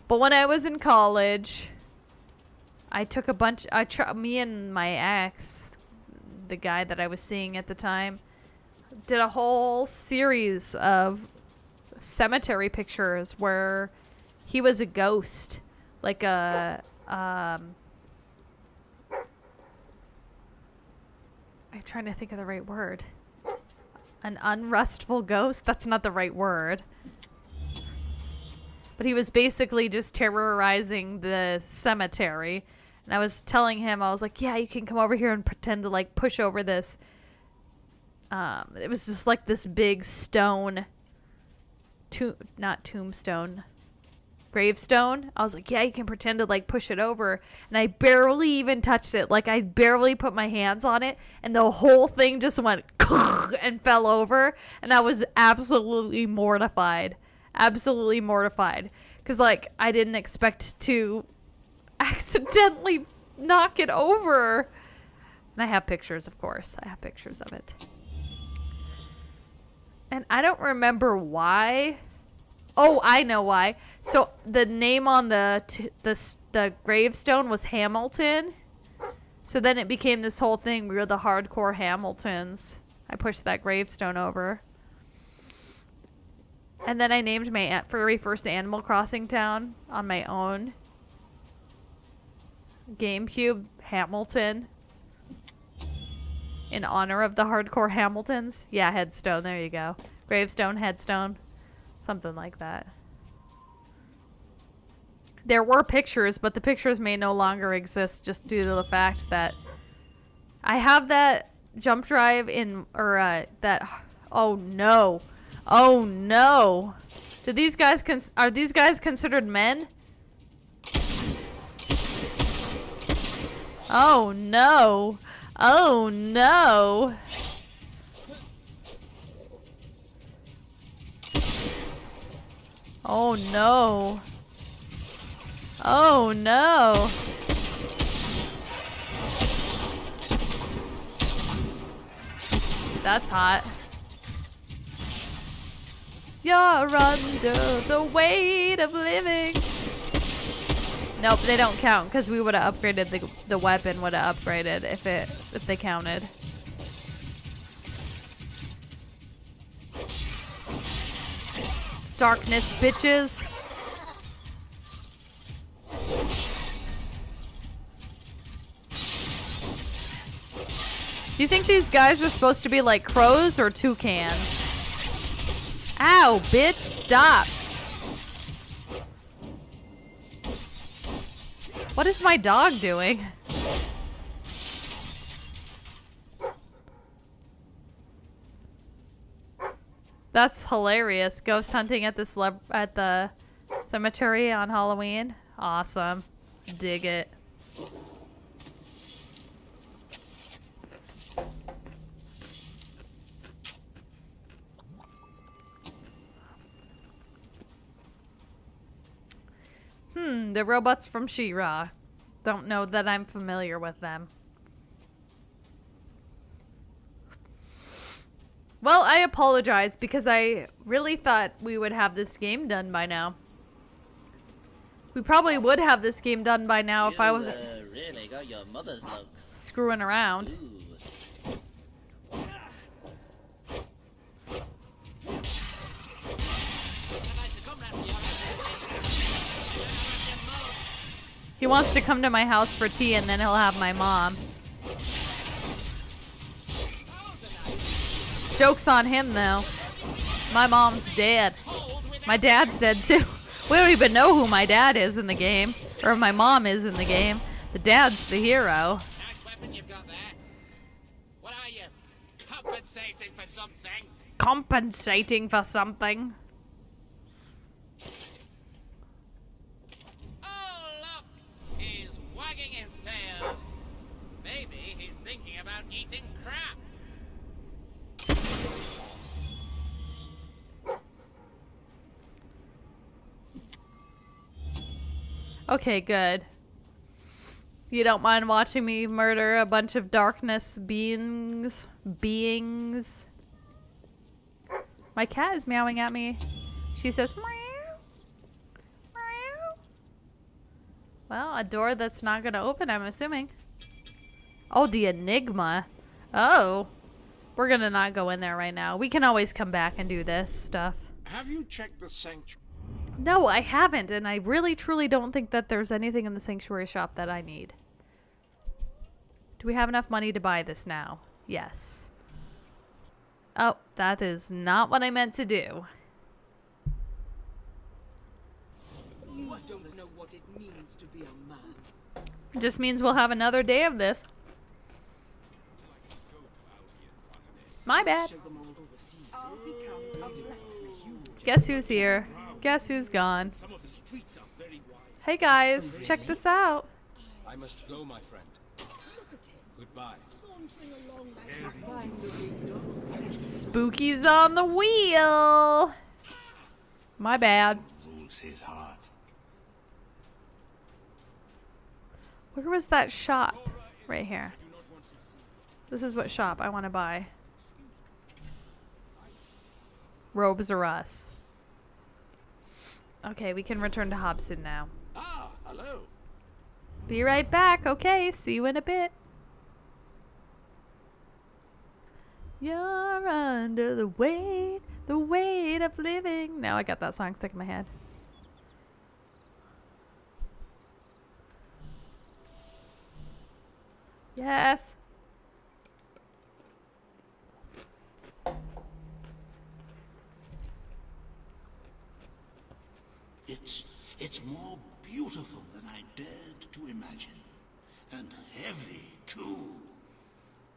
S1: But when I was in college, I took a bunch, me and my ex, the guy that I was seeing at the time, did a whole series of cemetery pictures where he was a ghost, like a I'm trying to think of the right word. An unrestful ghost? That's not the right word. But he was basically just terrorizing the cemetery. And I was telling him, I was like, yeah, you can come over here and pretend to like push over this. It was just like this big stone, not tombstone, gravestone. I was like, yeah, you can pretend to like push it over. And I barely even touched it. Like I barely put my hands on it. And the whole thing just went and fell over. And I was absolutely mortified. Absolutely mortified. Because like I didn't expect to accidentally knock it over. And I have pictures, of course. I have pictures of it. And I don't remember why. Oh, I know why. So the name on the gravestone was Hamilton. So then it became this whole thing. We were the hardcore Hamiltons. I pushed that gravestone over. And then I named my very first Animal Crossing town on my own GameCube Hamilton. In honor of the hardcore Hamiltons. Yeah, headstone. There you go. Gravestone, headstone. Something like that. There were pictures, but the pictures may no longer exist just due to the fact that I have that jump drive in, or that, oh no. Oh no. Do these guys, are these guys considered men? Oh no. Oh no. Oh no. Oh no. That's hot. You're under the weight of living. Nope, they don't count because we would have upgraded the weapon would have upgraded if they counted. Darkness, bitches. Do you think these guys are supposed to be like crows or toucans? Ow, bitch, stop. What is my dog doing? That's hilarious. Ghost hunting at the cemetery on Halloween. Awesome. Dig it. The robots from She-Ra. Don't know that I'm familiar with them. Well, I apologize because I really thought we would have this game done by now. We probably would have this game done by now if I wasn't
S3: really got your mother's looks.
S1: Screwing around. He wants to come to my house for tea and then he'll have my mom. Joke's on him though. My mom's dead. My dad's dead too. We don't even know who my dad is in the game. Or my mom is in the game. The dad's the hero.
S3: Nice weapon you've got there. What are you? Compensating for something?
S1: Compensating for something?
S3: Oh, look! He's wagging his tail. Maybe he's thinking about eating crap.
S1: Okay, good. You don't mind watching me murder a bunch of darkness beings? My cat is meowing at me. She says, meow. Meow. Well, a door that's not going to open, I'm assuming. Oh, the Enigma. Oh. We're going to not go in there right now. We can always come back and do this stuff.
S5: Have you checked the sanctuary?
S1: No, I haven't, and I really truly don't think that there's anything in the sanctuary shop that I need. Do we have enough money to buy this now? Yes. Oh, that is not what I meant to do.
S16: You don't know what it means to be a man.
S1: It just means we'll have another day of this. My bad. Guess who's here? Guess who's gone? Hey guys, check this out.
S11: I must go, my friend. Goodbye.
S1: Spooky's on the wheel. My bad.
S2: Rules his heart.
S1: Where was that shop? Right here. This is what shop I want to buy. Robes are us. Okay, we can return to Hobson now.
S5: Ah, hello.
S1: Be right back. Okay, see you in a bit. You're under the weight of living. Now I got that song stuck in my head. Yes.
S2: It's more beautiful than I dared to imagine. And heavy, too.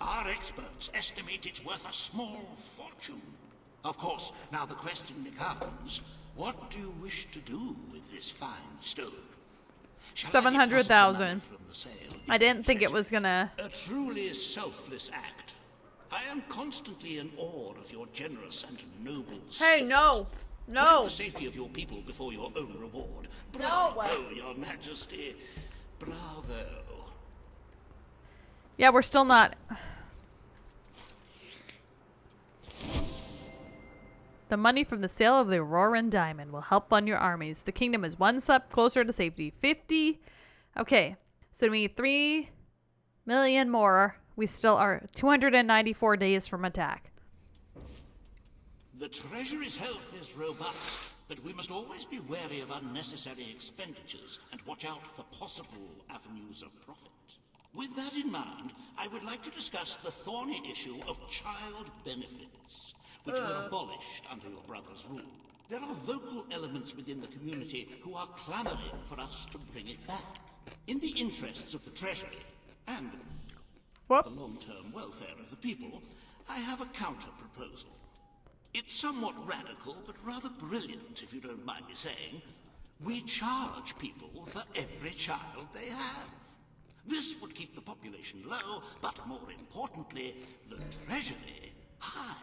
S2: Our experts estimate it's worth a small fortune. Of course, now the question becomes, what do you wish to do with this fine stone?
S1: 700,000. I didn't think it was gonna.
S2: A truly selfless act. I am constantly in awe of your generous and noble spirit.
S1: Hey, no. No.
S2: Putting the safety of your people before your own reward. Bravo, Your Majesty. Bravo.
S1: Yeah, we're still not. The money from the sale of the Auroran Diamond will help fund your armies. The kingdom is one step closer to safety. 50. Okay, so we need 3 million more. We still are 294 days from attack.
S2: The Treasury's health is robust, but we must always be wary of unnecessary expenditures and watch out for possible avenues of profit. With that in mind, I would like to discuss the thorny issue of child benefits, which were abolished under your brother's rule. There are vocal elements within the community who are clamoring for us to bring it back. In the interests of the Treasury and the long-term welfare of the people, I have a counter-proposal. It's somewhat radical, but rather brilliant, if you don't mind me saying. We charge people for every child they have. This would keep the population low, but more importantly, the treasury high.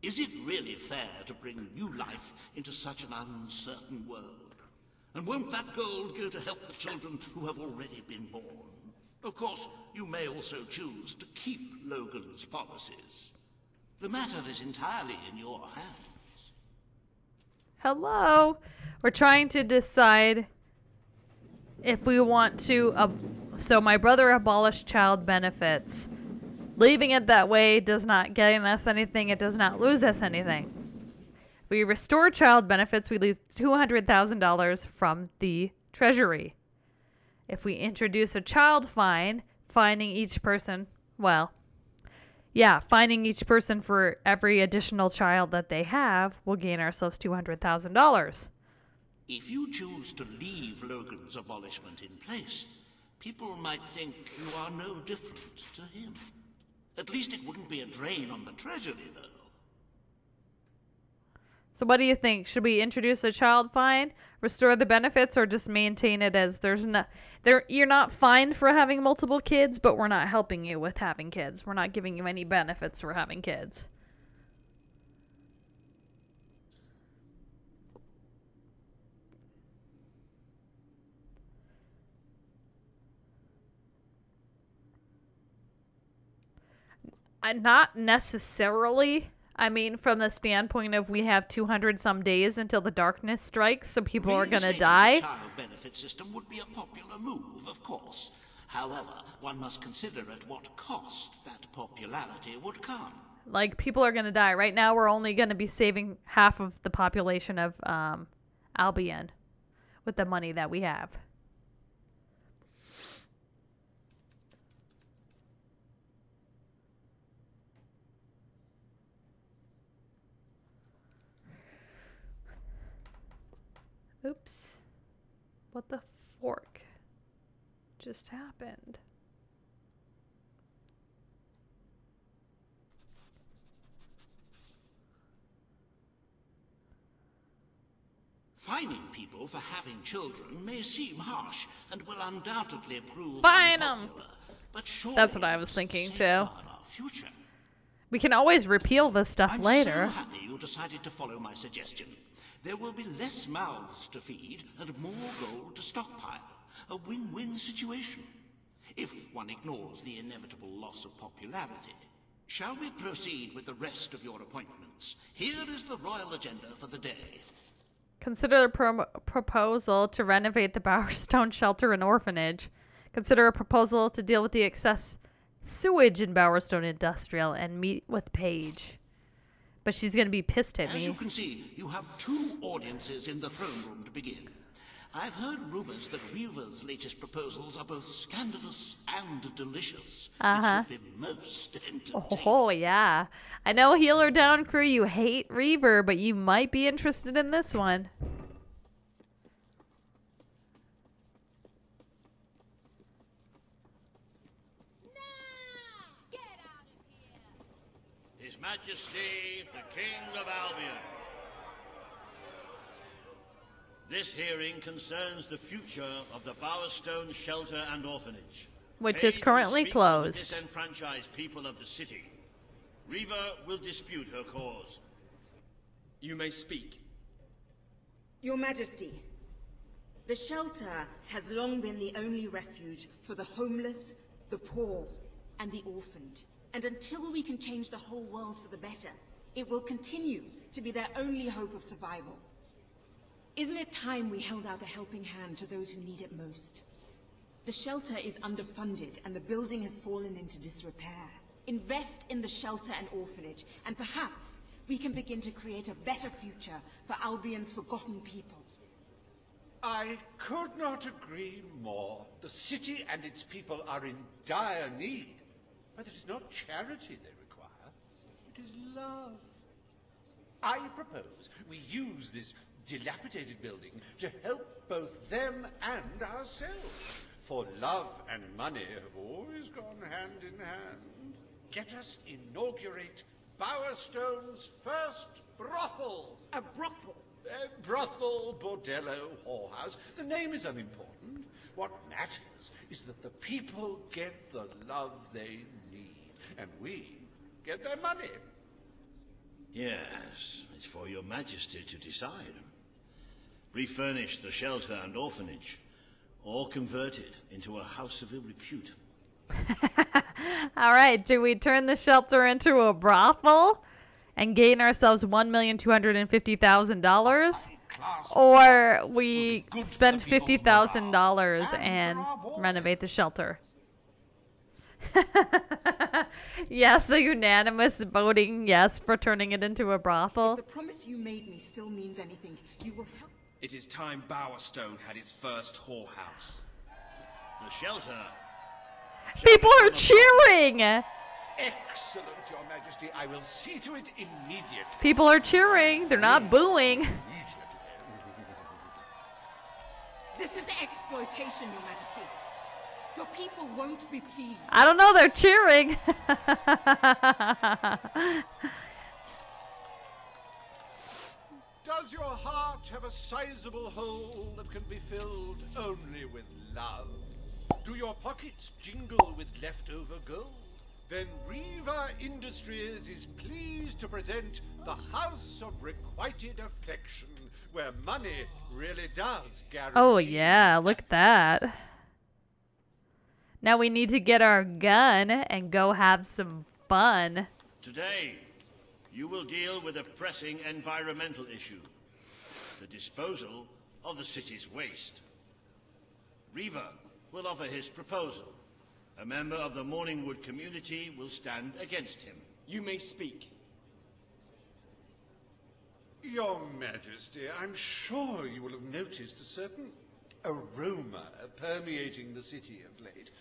S2: Is it really fair to bring new life into such an uncertain world? And won't that gold go to help the children who have already been born? Of course, you may also choose to keep Logan's policies. The matter is entirely in your hands.
S1: Hello. We're trying to decide if we want to... so my brother abolished child benefits. Leaving it that way does not gain us anything. It does not lose us anything. If we restore child benefits, we leave $200,000 from the treasury. If we introduce a child fine, fining each person... well... yeah, fining each person for every additional child that they have will gain ourselves $200,000.
S2: If you choose to leave Logan's abolishment in place, people might think you are no different to him. At least it wouldn't be a drain on the treasury, though.
S1: So what do you think? Should we introduce a child fine, restore the benefits, or just maintain it as you're not fined for having multiple kids, but we're not helping you with having kids. We're not giving you any benefits for having kids. Not necessarily. I mean, from the standpoint of we have 200 some days until the darkness strikes, so people are gonna die.
S2: The child benefit system would be a popular move, of course. However, one must consider at what cost that popularity would come.
S1: Like, people are gonna die. Right now, we're only gonna be saving half of the population of Albion with the money that we have. Oops. What the fork just happened?
S2: Fining people for having children may seem harsh and will undoubtedly prove
S1: Fine 'em.
S2: unpopular, but surely
S1: That's what I was thinking too.
S2: safeguard our future.
S1: We can always repeal this stuff
S2: I'm
S1: later.
S2: so happy you decided to follow my suggestion. There will be less mouths to feed and more gold to stockpile. A win-win situation. If one ignores the inevitable loss of popularity. Shall we proceed with the rest of your appointments? Here is the royal agenda for the day.
S1: Consider a proposal to renovate the Bowerstone Shelter and Orphanage. Consider a proposal to deal with the excess sewage in Bowerstone Industrial and meet with Paige. But she's going to be pissed at
S2: As
S1: me.
S2: you can see, you have 2 audiences in the throne room to begin. I've heard rumors that Reaver's latest proposals are both scandalous and delicious.
S1: Uh-huh.
S2: It should be most entertaining.
S1: Oh, yeah. I know, Healer Down Crew, you hate Reaver, but you might be interested in this one.
S13: His Majesty, the King of Albion. This hearing concerns the future of the Bowerstone Shelter and Orphanage.
S1: Which is
S13: Paige will
S1: currently
S13: speak for
S1: closed.
S13: the disenfranchised people of the city. Reaver will dispute her cause.
S6: You may speak.
S4: Your Majesty, the shelter has long been the only refuge for the homeless, the poor, and the orphaned. And until we can change the whole world for the better, it will continue to be their only hope of survival. Isn't it time we held out a helping hand to those who need it most? The shelter is underfunded and the building has fallen into disrepair. Invest in the shelter and orphanage, and perhaps we can begin to create a better future for Albion's forgotten people.
S5: I could not agree more. The city and its people are in dire need. But it is not charity they require. It is love. I propose we use this dilapidated building to help both them and ourselves. For love and money have always gone hand in hand. Let us inaugurate Bowerstone's first brothel.
S4: A brothel?
S5: Brothel, bordello, whorehouse. The name is unimportant. What matters is that the people get the love they need, and we get their money.
S13: Yes, it's for your Majesty to decide. Refurnish the shelter and orphanage, or convert it into a house of ill repute.
S1: All right, do we turn the shelter into a brothel and gain ourselves $1,250,000? Or we spend $50,000 and renovate the shelter? Yes, a unanimous voting yes for turning it into a brothel.
S4: If the promise you made me still means anything, you will help.
S6: It is time Bowerstone had its first whorehouse.
S13: The shelter.
S1: People are cheering!
S5: Excellent, Your Majesty. I will see to it immediately.
S1: People are cheering. They're not booing.
S4: This is exploitation, Your Majesty. Your people won't be pleased.
S1: I don't know, they're cheering.
S5: Does your heart have a sizable hole that can be filled only with love? Do your pockets jingle with leftover gold? Then Riva Industries is pleased to present the House of Requited Affection, where money really does guarantee.
S1: Oh yeah, look at that. Now we need to get our gun and go have some fun. fun.
S13: Today, you will deal with a pressing environmental issue. The disposal of the city's waste. Reaver will offer his proposal. A member of the Morningwood community will stand against him.
S9: You may speak.
S5: Your Majesty, I'm sure you will have noticed a certain aroma permeating the city of late,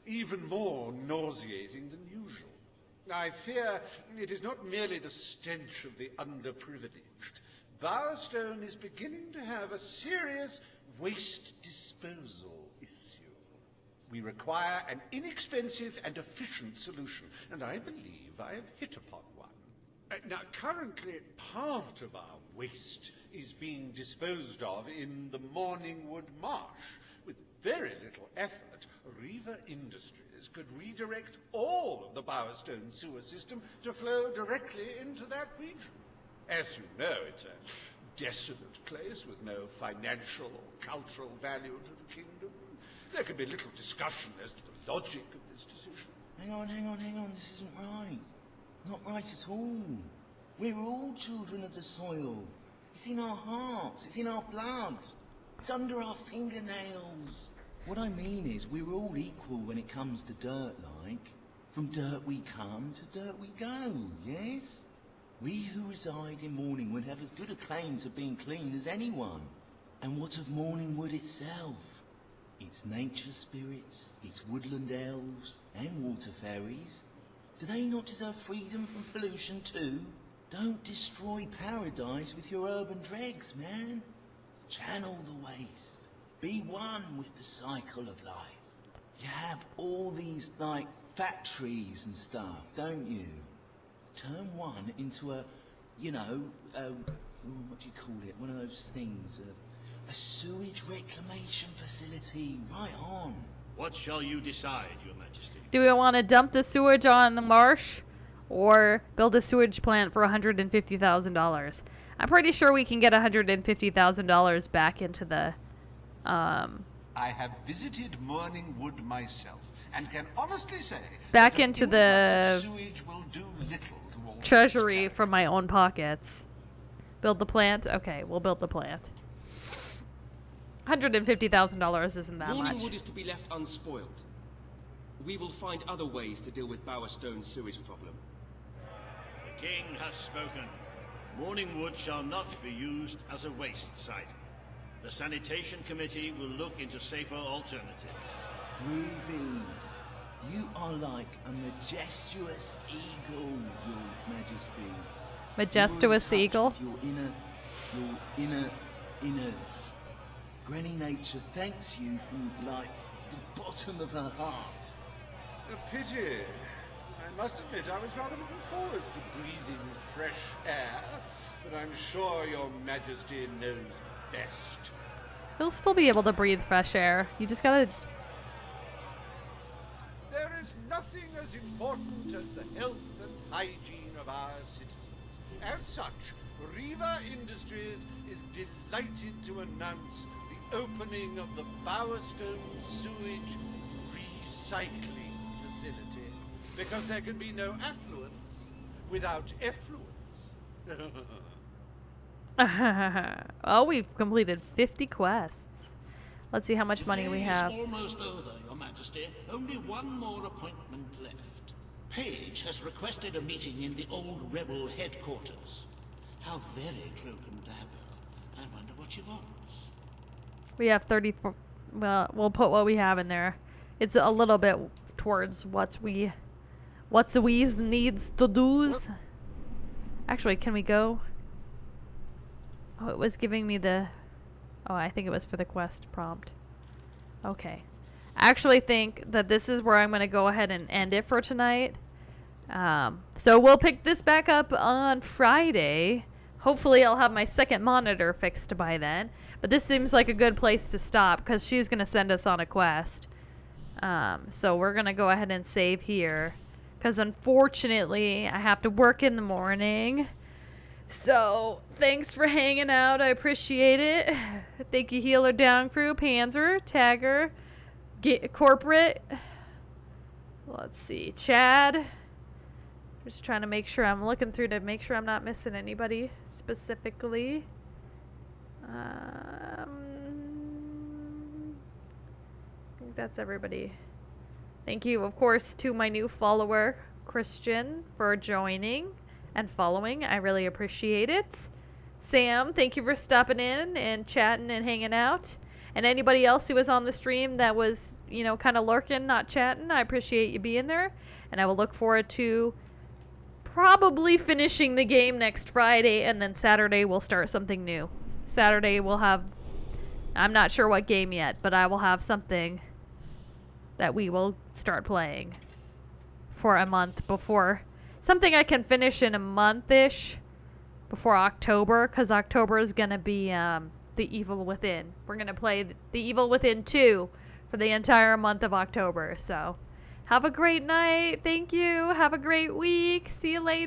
S5: even more nauseating than usual. I fear it is not merely the stench of the underprivileged. Bowerstone is beginning to have a serious waste disposal issue. We require an inexpensive and efficient solution, and I believe I have hit upon one. Now, currently, part of our waste is being disposed of in the Morningwood Marsh. With very little effort, Reaver Industries could redirect all of the Bowerstone sewer system to flow directly into that region. As you know, it's a desolate place with no financial or cultural value to the kingdom. There can be little discussion as to the logic of this decision.
S17: Hang on. This isn't right. Not right at all. We're all children of the soil. It's in our hearts. It's in our blood. It's under our fingernails. What I mean is, we're all equal when it comes to dirt, like. From dirt we come to dirt we go, yes? We who reside in Morningwood have as good a claim to being clean as anyone. And what of Morningwood itself? Its nature spirits, its woodland elves, and water fairies. Do they not deserve freedom from pollution too? Don't destroy paradise with your urban dregs, man. Channel the waste. Be one with the cycle of life. You have all these, like, factories and stuff, don't you? Turn one into a, you know, what do you call it? One of those things, a sewage reclamation facility. Right on.
S13: What shall you decide, Your Majesty?
S1: Do we want to dump the sewage on the marsh or build a sewage plant for $150,000? I'm pretty sure we can get $150,000 back into the...
S5: I have visited Morningwood myself and can honestly say
S1: back
S5: that
S1: into the
S5: sewage will do little towards
S1: treasury from my own pockets. Build the plant? Okay, we'll build the plant. $150,000 isn't that much.
S18: Morningwood is to be left unspoiled. We will find other ways to deal with Bowerstone's sewage problem.
S13: The king has spoken. Morningwood shall not be used as a waste site. The sanitation committee will look into safer alternatives.
S17: Groovy. You are like a majestuous eagle, Your Majesty.
S1: Majestuous eagle?
S17: Your inner innards. Granny Nature thanks you from, like, the bottom of her heart.
S5: A pity. I must admit I was rather looking forward to breathing fresh air, but I'm sure Your Majesty knows best.
S1: You'll still be able to breathe fresh air. You just gotta...
S5: There is nothing as important as the health and hygiene of our citizens. As such, Reaver Industries is delighted to announce the opening of the Bowerstone Sewage Recycling Facility, because there can be no affluence without effluence.
S1: Oh, we've completed 50 quests. Let's see how much money we have.
S2: It's almost over, Your Majesty. Only one more appointment left. Page has requested a meeting in the old rebel headquarters. How very cloak and dagger. I wonder what she wants.
S1: We have 34. Well, we'll put what we have in there. It's a little bit towards what's we needs to do's. Actually, can we go? Oh, it was giving me the... Oh, I think it was for the quest prompt. Okay. I actually think that this is where I'm going to go ahead and end it for tonight. So we'll pick this back up on Friday. Hopefully I'll have my second monitor fixed by then. But this seems like a good place to stop because she's going to send us on a quest. So we're going to go ahead and save here. Because unfortunately, I have to work in the morning. So, thanks for hanging out. I appreciate it. Thank you, Healer Down Crew, Panzer, Tagger, Corporate. Let's see, Chad, Just trying to make sure I'm looking through to make sure I'm not missing anybody specifically. I think that's everybody. Thank you, of course, to my new follower, Christian, for joining and following. I really appreciate it. Sam, thank you for stopping in and chatting and hanging out. And anybody else who was on the stream that was, you know, kind of lurking, not chatting, I appreciate you being there. And I will look forward to probably finishing the game next Friday, and then Saturday we'll start something new. Saturday we'll have, I'm not sure what game yet, but I will have something that we will start playing for a month before, something I can finish in a month-ish before October, because October is going to be The Evil Within. We're going to play The Evil Within 2 for the entire month of October. So have a great night. Thank you. Have a great week. See you later.